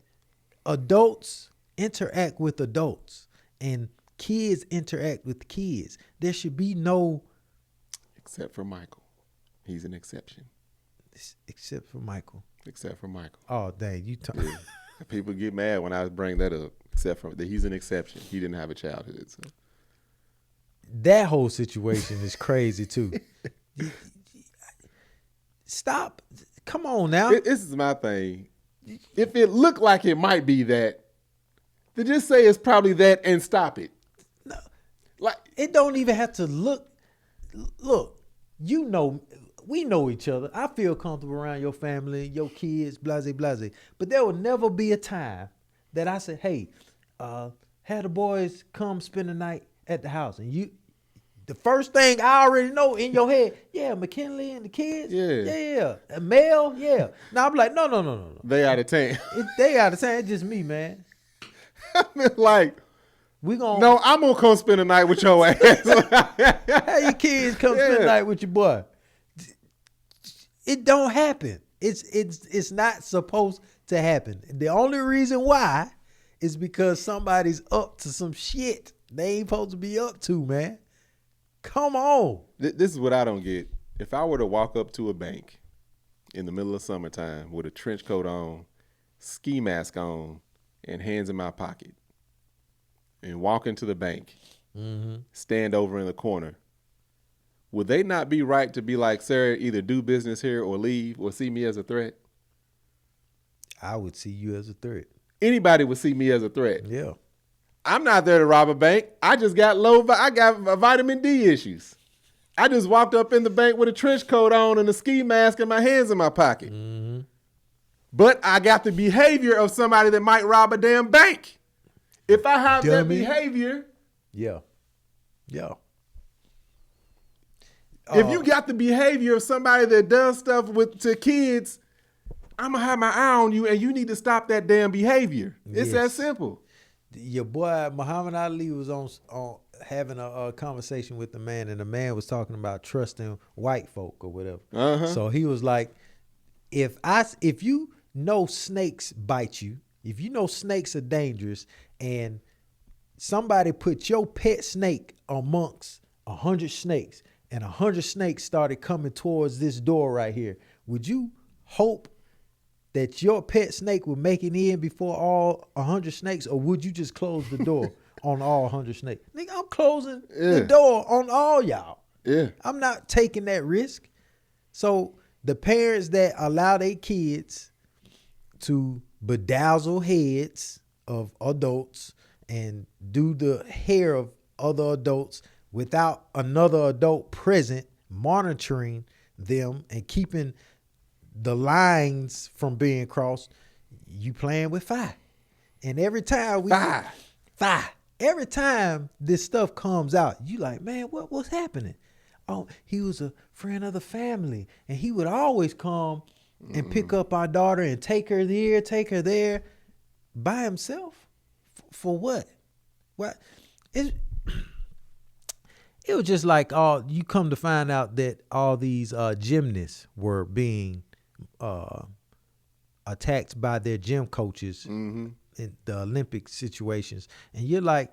adults interact with adults and kids interact with kids. There should be no... Except for Michael. He's an exception. Except for Michael. Oh, dang. Yeah. People get mad when I bring that up. Except for that he's an exception. He didn't have a childhood. So. That whole situation is crazy, too. Stop. Come on now. This is my thing. If it looked like it might be that, then just say it's probably that and stop it. No, like it don't even have to look. Look, we know each other. I feel comfortable around your family, your kids, blase, blase. But there will never be a time that I say, hey, have the boys come spend the night at the house. And the first thing I already know in your head, yeah, McKinley and the kids. Yeah. Mel, yeah. Now I'm like, no. They out of town. They out of town. It's just me, man. I mean, like, No, I'm gonna come spend the night with your ass. Have your kids come spend the night with your boy. It don't happen. It's not supposed to happen. The only reason why is because somebody's up to some shit they ain't supposed to be up to, man. Come on. This is what I don't get. If I were to walk up to a bank in the middle of summertime with a trench coat on, ski mask on, and hands in my pocket, and walk into the bank, stand over in the corner, would they not be right to be like, sir, either do business here or leave, or see me as a threat? I would see you as a threat. Anybody would see me as a threat. Yeah. I'm not there to rob a bank. I just got I got vitamin D issues. I just walked up in the bank with a trench coat on and a ski mask and my hands in my pocket. Mm-hmm. But I got the behavior of somebody that might rob a damn bank. If I have that behavior. Yeah. If you got the behavior of somebody that does stuff to kids, I'm going to have my eye on you and you need to stop that damn behavior. It's that simple. Your boy Muhammad Ali was on having a conversation with the man, and the man was talking about trusting white folk or whatever. Uh-huh. So he was like, if you know snakes bite you, if you know snakes are dangerous, and somebody put your pet snake amongst 100 snakes, and 100 snakes started coming towards this door right here, would you hope that your pet snake would make it in before all 100 snakes, or would you just close the door on all 100 snakes? Nigga, I'm closing the door on all y'all. Yeah. I'm not taking that risk. So the parents that allow their kids to bedazzle heads of adults and do the hair of other adults without another adult present monitoring them and keeping the lines from being crossed, you playing with fire. And every time fire. Every time this stuff comes out, you like, man, what's happening? Oh, he was a friend of the family, and he would always come and pick up our daughter and take her here, take her there, by himself. For what? What? It was just like you come to find out that all these gymnasts were being attacked by their gym coaches in the Olympic situations, and you're like,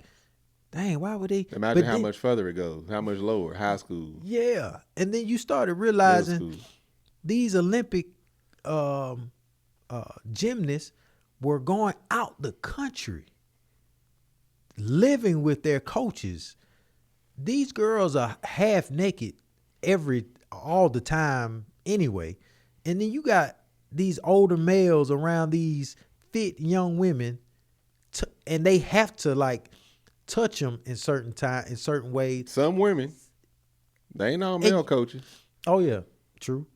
dang, why would they? Imagine how much further it goes, how much lower, high school. Yeah, and then you started realizing these Olympic gymnasts were going out the country, living with their coaches. These girls are half naked all the time anyway, and then you got these older males around these fit young women, and they have to like touch them in certain ways. Some women, they ain't all male coaches. Oh yeah, true.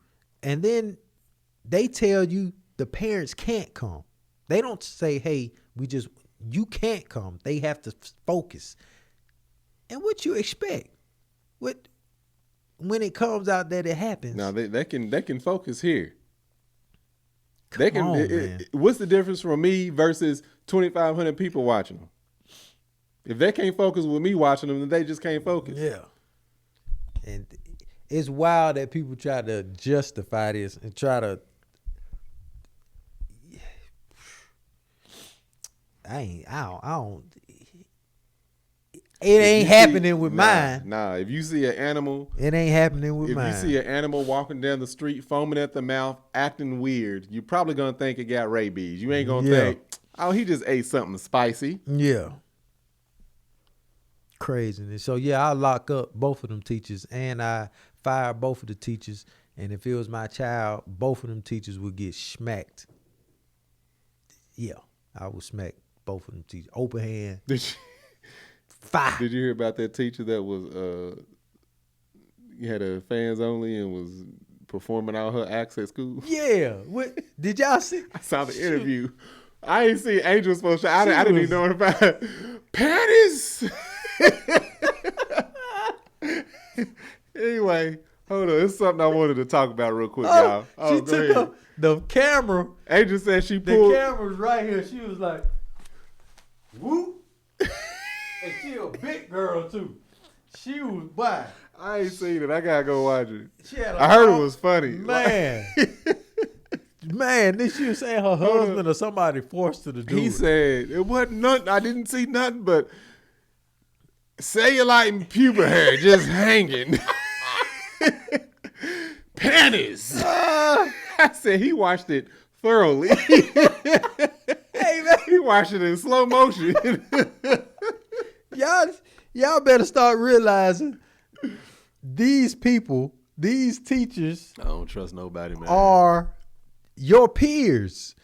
And then they tell you the parents can't come. They don't say, "Hey, you can't come." They have to focus. And what you expect? When it comes out that it happens? Now they can focus here. Man. What's the difference from me versus 2,500 people watching them? If they can't focus with me watching them, then they just can't focus. Yeah. And it's wild that people try to justify this and try to. I don't. It ain't happening with mine. Nah, if you see an animal. It ain't happening with mine. If you see an animal walking down the street, foaming at the mouth, acting weird, you're probably going to think it got rabies. You ain't going to think, oh, he just ate something spicy. Yeah. Craziness. So, yeah, I lock up both of them teachers, and I fire both of the teachers. And if it was my child, both of them teachers would get smacked. Yeah, I would smack both of them teachers. Open hand. Fire. Did you hear about that teacher that was had a fans only and was performing all her acts at school? Yeah. What did y'all see? I saw the interview. I ain't seen Angel's post. I didn't even know about it. Panties. Anyway, hold on. It's something I wanted to talk about real quick, y'all. She took up the camera. Angel said she pulled. The camera's right here. She was like, whoop. And she a big girl, too. She was by. I ain't seen it. I got to go watch it. I heard it was funny. Man. Man, then she was saying her husband or somebody forced her to do it. He said, it wasn't nothing. I didn't see nothing but cellulite and pubic hair just hanging. Panties. I said he watched it thoroughly. Hey, man. He watched it in slow motion. Y'all better start realizing these people, these teachers, I don't trust nobody, man, are your peers.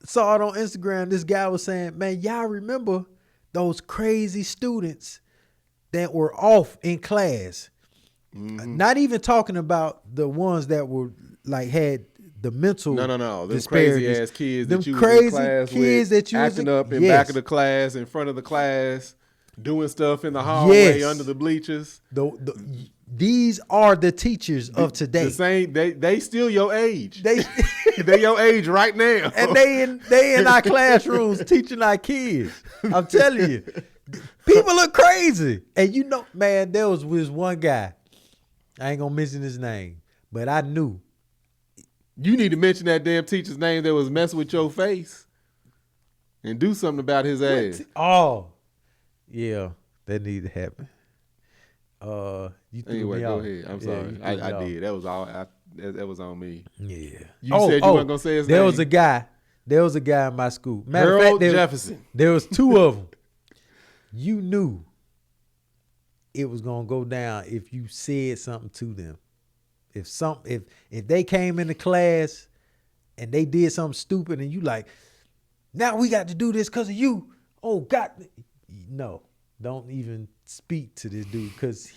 Saw it on Instagram. This guy was saying, man, y'all remember those crazy students that were off in class? Mm-hmm. Not even talking about the ones that were like had the mental. No. Them crazy ass kids them that you crazy was in class kids with, that you acting was up in back of the class, in front of the class, doing stuff in the hallway under the bleachers. These are the teachers of today. The same. They still your age. They your age right now. And they in our classrooms teaching our kids. I'm telling you, people are crazy. And you know, man, there was one guy. I ain't gonna mention his name, but I knew. You need to mention that damn teacher's name that was messing with your face and do something about his ass. Oh, yeah, that need to happen. You threw anyway, me go off. ahead. I'm sorry. I did. That was all. That was on me. Yeah. You said you weren't gonna say his name. There was a guy in my school. Matter Harold of fact, Jefferson. There was two of them. You knew it was gonna go down if you said something to them. If they came into class and they did something stupid and you like, now we got to do this because of you. Oh God, no. don't even speak to this dude because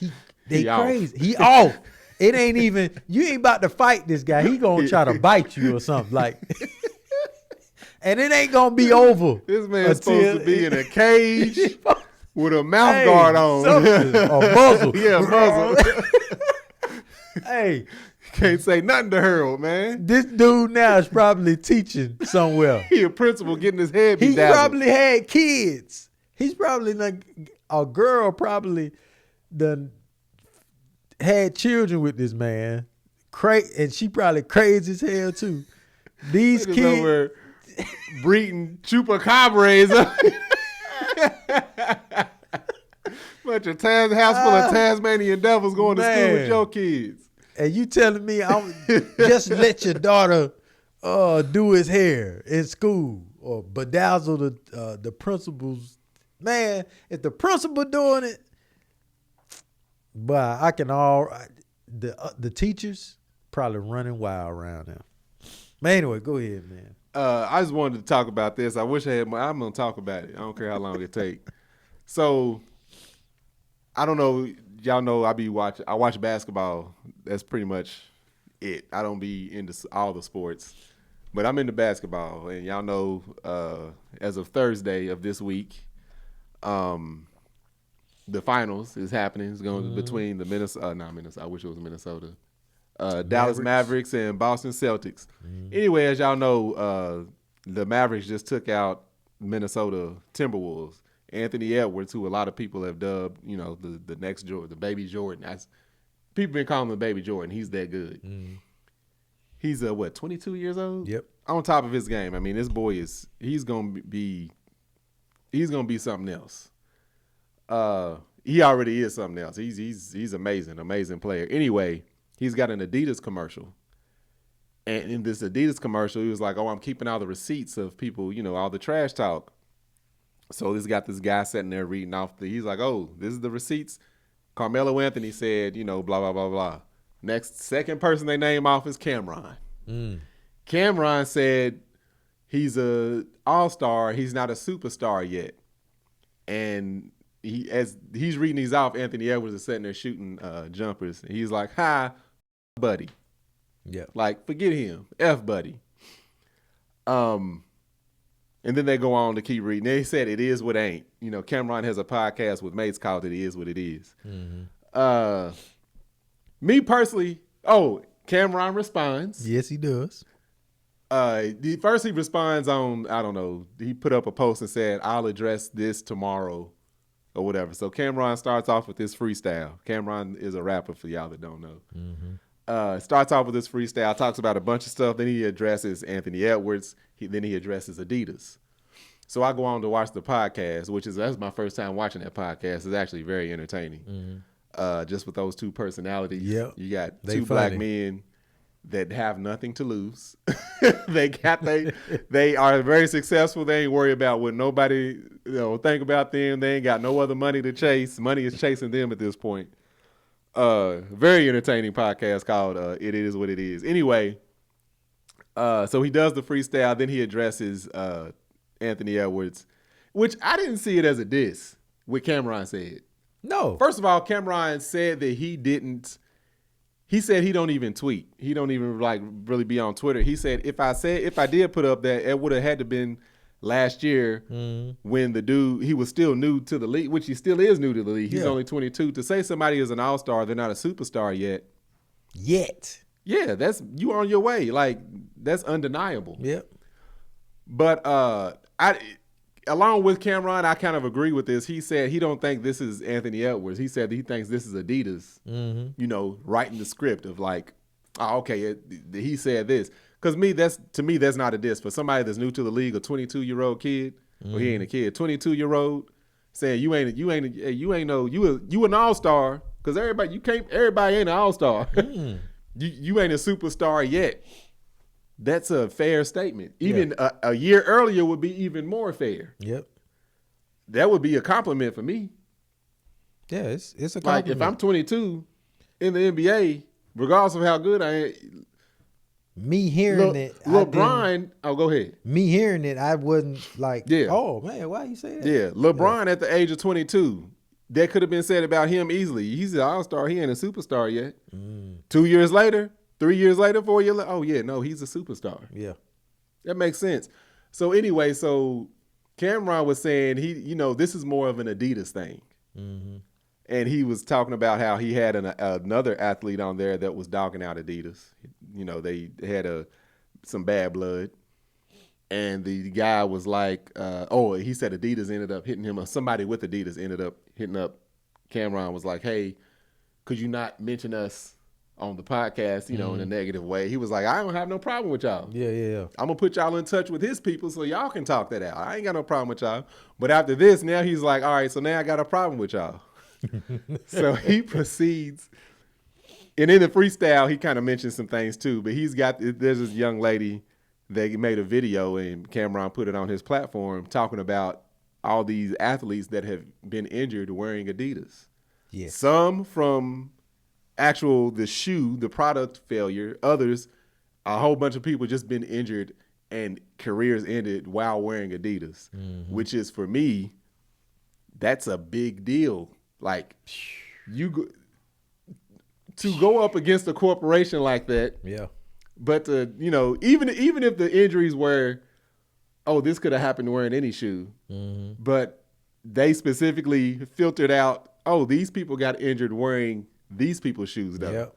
they He off. crazy. He off. It ain't even, you ain't about to fight this guy. He gonna try to bite you or something like. And it ain't gonna be over. This man's supposed to be in a cage with a mouth guard on. A muzzle. Yeah, muzzle. Hey. Can't say nothing to Harold, man. This dude now is probably teaching somewhere. He a principal getting his head beat He down. probably had kids. He's probably like a girl probably done had children with this man. And she probably crazy as hell too. These Niggas kids over breeding chupacabras. Bunch of house full of Tasmanian devils going to school with your kids. And you telling me I'm just let your daughter do his hair in school or bedazzle the principal's man? If the principal doing it, but I can the teachers probably running wild around them. But anyway, go ahead, man. I just wanted to talk about this. I wish I had more. I'm gonna talk about it. I don't care how long it take. So I don't know. Y'all know I watch basketball. That's pretty much it. I don't be into all the sports, but I'm into basketball. And y'all know as of Thursday of this week, the finals is happening. It's going between the I wish it was Minnesota. Dallas Mavericks and Boston Celtics. Anyway, as y'all know, the Mavericks just took out Minnesota Timberwolves. Anthony Edwards, who a lot of people have dubbed, the next Jordan, the baby Jordan. People been calling him the baby Jordan. He's that good. He's 22 years old? Yep. On top of his game. I mean, this boy he's gonna be something else. He already is something else. He's amazing player. Anyway, he's got an Adidas commercial. And in this Adidas commercial, he was like, "Oh, I'm keeping all the receipts of people, all the trash talk." So this got this guy sitting there reading off he's like, "Oh, this is the receipts. Carmelo Anthony said, blah, blah, blah, blah." Second person they name off is Cameron. Cameron said he's a all-star. He's not a superstar yet. And as he's reading these off, Anthony Edwards is sitting there shooting jumpers. And he's like, "Hi, buddy." Yeah. Like, forget him. F buddy. And then they go on to keep reading. They said it is what ain't. Cameron has a podcast with mates called It Is What It Is. Me personally, Cameron responds. Yes, he does. First he responds on, I don't know, he put up a post and said, "I'll address this tomorrow," or whatever. So Cameron starts off with this freestyle. Cameron is a rapper for y'all that don't know. Starts off with this freestyle, talks about a bunch of stuff. Then he addresses Anthony Edwards. Then he addresses Adidas. So I go on to watch the podcast, that's my first time watching that podcast. It's actually very entertaining. Just with those two personalities. Yep. You got They two funny. black men that have nothing to lose. They are very successful. They ain't worried about what nobody think about them. They ain't got no other money to chase. Money is chasing them at this point. Very entertaining podcast called It Is What It Is. Anyway, so he does the freestyle, then he addresses Anthony Edwards, which I didn't see it as a diss, what Cameron said. No. First of all, Cameron said that he said he don't even tweet. He don't even really be on Twitter. He said if I did put up that, it would have had to been last year when the dude, he was still new to the league, which he still is new to the league. He's only 22. To say somebody is an all-star, they're not a superstar yet. Yeah, that's, you on your way. Like, that's undeniable. Yep. But along with Cameron, I kind of agree with this. He said he don't think this is Anthony Edwards. He said he thinks this is Adidas, writing the script of like, oh, okay, he said this. Because to me, that's not a diss. For somebody that's new to the league, a 22-year-old kid, well, he ain't a kid, 22-year-old, saying you an all-star, because everybody ain't an all-star. You ain't a superstar yet. That's a fair statement. Even a year earlier would be even more fair. Yep. That would be a compliment for me. Yeah, it's a compliment. Like, if I'm 22 in the NBA, regardless of how good I am, me hearing it, LeBron. Go ahead. Me hearing it, I wasn't like, oh man, why you say that? Yeah, LeBron at the age of 22 that could have been said about him easily. He's an all-star. He ain't a superstar yet. 2 years later, 3 years later, 4 years later, oh, yeah, no, he's a superstar. Yeah. That makes sense. So anyway, so Cameron was saying this is more of an Adidas thing. Mm-hmm. And he was talking about how he had another athlete on there that was dogging out Adidas. They had some bad blood. And the guy was like, he said Adidas ended up hitting him. Or somebody with Adidas ended up hitting up Cameron, was like, hey, could you not mention us on the podcast, in a negative way? He was like, I don't have no problem with y'all. Yeah. I'm going to put y'all in touch with his people so y'all can talk that out. I ain't got no problem with y'all. But after this, now he's like, all right, so now I got a problem with y'all. So he proceeds. And in the freestyle, he kind of mentioned some things too. But there's this young lady that made a video, and Cameron put it on his platform, talking about all these athletes that have been injured wearing Adidas. Yeah. Some from the product failure. Others, a whole bunch of people just been injured and careers ended while wearing Adidas, which is, for me, that's a big deal. Like, to go up against a corporation like that. Yeah. But even if the injuries were, this could have happened wearing any shoe, but they specifically filtered out, these people got injured wearing these people's shoes though. Yep.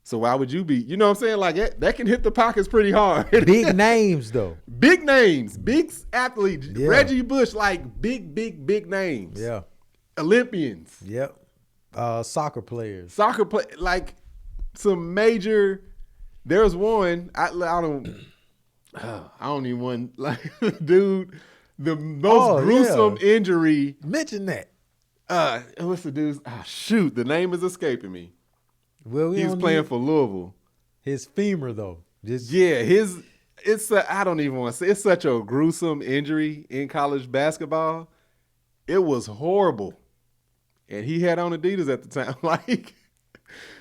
So why would you be? You know what I'm saying? Like that can hit the pockets pretty hard. Big names though. Big names, big athletes. Yeah. Reggie Bush, like big names. Yeah. Olympians. Yep. Soccer players. Like some major. There's one I don't even want, like, dude, the most gruesome injury. Mention that. What's the dude's? Shoot, the name is escaping me. Well, he was playing for Louisville. His femur though. I don't even want to say, it's such a gruesome injury in college basketball. It was horrible. And he had on Adidas at the time. Like,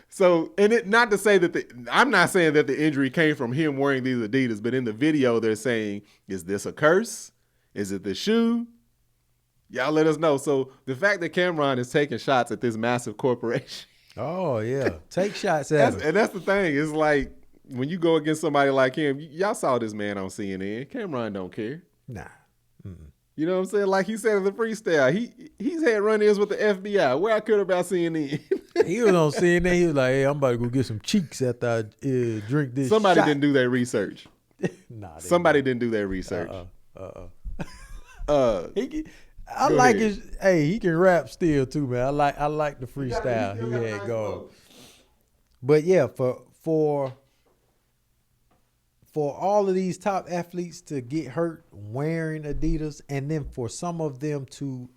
so, and not to say that I'm not saying that the injury came from him wearing these Adidas, but in the video they're saying, is this a curse? Is it the shoe? Y'all let us know. So the fact that Cameron is taking shots at this massive corporation. Oh, yeah. Take shots at him. And that's the thing. It's like, when you go against somebody like him, y'all saw this man on CNN. Cameron don't care. Nah. Mm-mm. You know what I'm saying? Like he said in the freestyle, he's had run-ins with the FBI. Where I could about CNN. He was on CNN. He was like, hey, I'm about to go get some cheeks after I drink this Somebody shot. didn't do their research. Somebody didn't do their research. I like his. Hey, he can rap still too, man. I like the freestyle he had going. But yeah, for all of these top athletes to get hurt wearing Adidas, and then for some of them to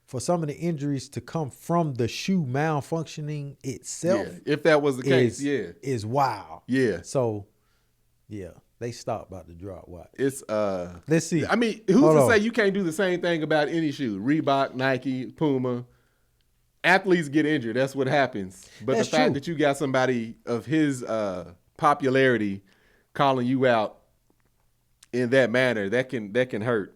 for some of the injuries to come from the shoe malfunctioning itself. Yeah, if that was the case, is wild. Yeah. So, yeah. They stopped about to drop. Watch. It's Let's see. I mean, who's to say you can't do the same thing about any shoe? Reebok, Nike, Puma. Athletes get injured. That's what happens. But the fact that you got somebody of his popularity calling you out in that manner, that can hurt.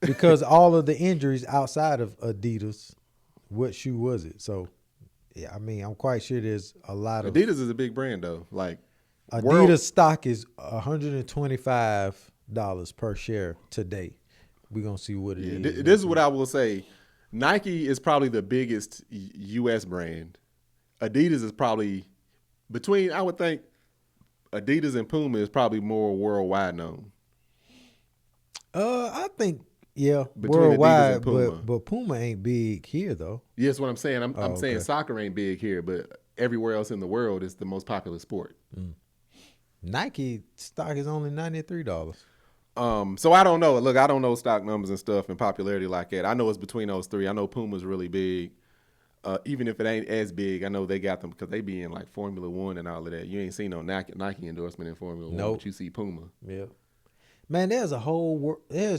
Because all of the injuries outside of Adidas, what shoe was it? So, yeah, I mean, I'm quite sure there's a lot of Adidas is a big brand though. Like, Adidas stock is $125 per share today. We're going to see what it is. This is what I will say. Nike is probably the biggest U.S. brand. Adidas is probably I would think Adidas and Puma is probably more worldwide known. I think, yeah, between worldwide, Adidas and Puma. But Puma ain't big here, though. Yes, what I'm saying. I'm saying soccer ain't big here, but everywhere else in the world it's the most popular sport. Nike stock is only $93. So I don't know. Look, I don't know stock numbers and stuff and popularity like that. I know it's between those three. I know Puma's really big. Even if it ain't as big, I know they got them because they be in like Formula One and all of that. You ain't seen no Nike endorsement in Formula One, but you see Puma. Yeah. Man, there's a whole world. I'm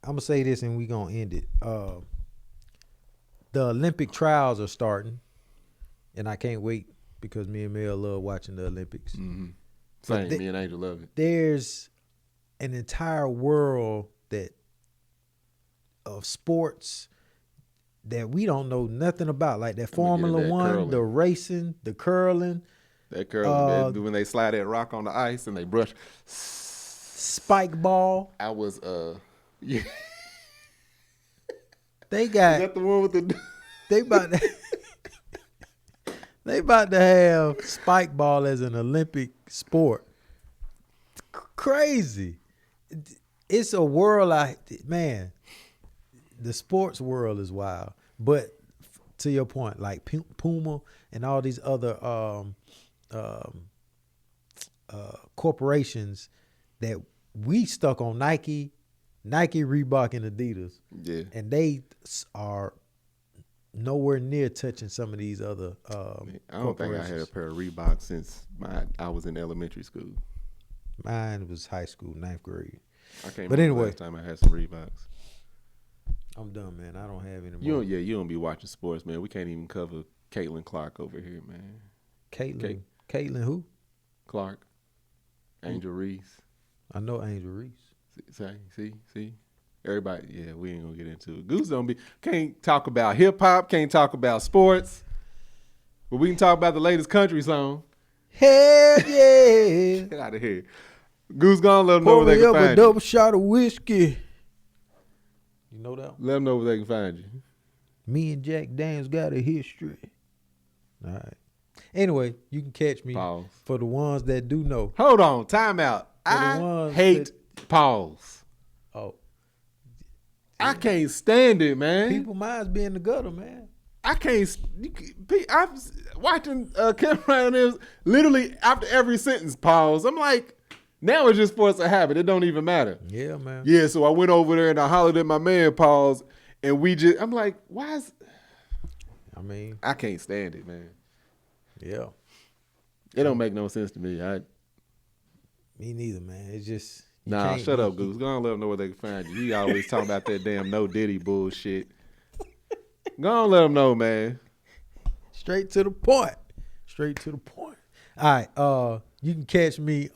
going to say this and we going to end it. The Olympic trials are starting, and I can't wait because me and Mel love watching the Olympics. Mm-hmm. Same, me and Angel love it. There's an entire world that of sports that we don't know nothing about, like that I'm gonna get Formula that One, curling. the racing, the curling, That curling, when they slide that rock on the ice and they brush. spike ball. I was yeah. They Is got that the one with the? they about to, they about to have spike ball as an Olympic sport. Crazy. It's a world man. The sports world is wild. But to your point, like Puma and all these other corporations that we stuck on Nike, Reebok, and Adidas. Yeah. And they are nowhere near touching some of these other I don't think I had a pair of Reeboks since I was in elementary school. Mine was high school, 9th grade. I can't But remember anyway, the last time I had some Reeboks. I'm done, man. I don't have any more. You don't be watching sports, man. We can't even cover Caitlin Clark over here, man. Caitlin who? Clark. Angel Reese. I know Angel Reese. See? Everybody, yeah, we ain't gonna get into it. Goose can't talk about hip hop, can't talk about sports, but we can talk about the latest country song. Hell yeah! Get out of here. Goose gonna let them know Pour where they me can up a find double you. shot of whiskey. You know that one? Let them know where they can find you. Me and Jack Daniels got a history. All right. Anyway, you can catch me. Pause. For the ones that do know. Hold on, time out. I hate pause. Oh. I can't stand it, man. People minds be in the gutter, man. I can't. I'm watching Cameron literally after every sentence pause. I'm like, now it's just force a habit. It don't even matter. Yeah, man. Yeah, so I went over there and I hollered at my man, pause, and I'm like, why is. I can't stand it, man. Yeah. It don't make no sense to me. Me neither, man. It's just. Nah, shut up, Goose. Go on, let them know where they can find you. He always talking about that damn no Diddy bullshit. Go on, let them know, man. Straight to the point. All right. You can catch me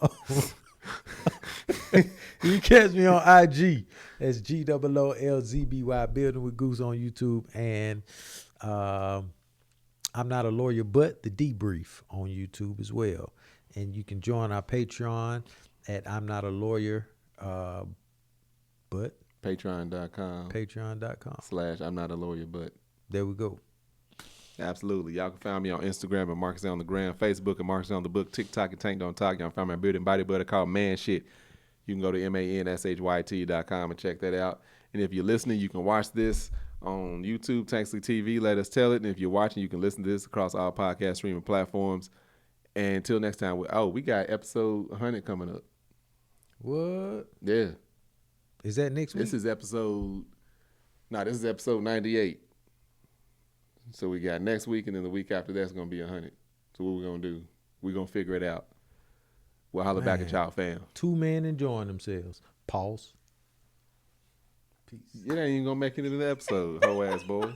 on IG. That's GOOLZBY, Building with Goose on YouTube, and I'm Not a Lawyer, but The Debrief on YouTube as well. And you can join our Patreon at I'm Not a Lawyer, but Patreon.com / I'm Not a Lawyer, but there we go. Absolutely. Y'all can find me on Instagram at Marcus on the Gram, Facebook at Marcus on the Book, TikTok at Tank Don't Talk. Y'all can find my building body butter called Man Shit. You can go to manSHYT.com and check that out. And if you're listening, you can watch this on YouTube, Tanksley TV. Let us tell it. And if you're watching, you can listen to this across all podcast streaming platforms. And until next time, we got episode 100 coming up. What? Yeah. Is that next week? This is episode 98. So we got next week, and then the week after that's going to be 100. So what we going to do? We're going to figure it out. We'll holler back at y'all, fam. 2 men enjoying themselves. Pause. Peace. It ain't even going to make it into the episode, hoe ass boy.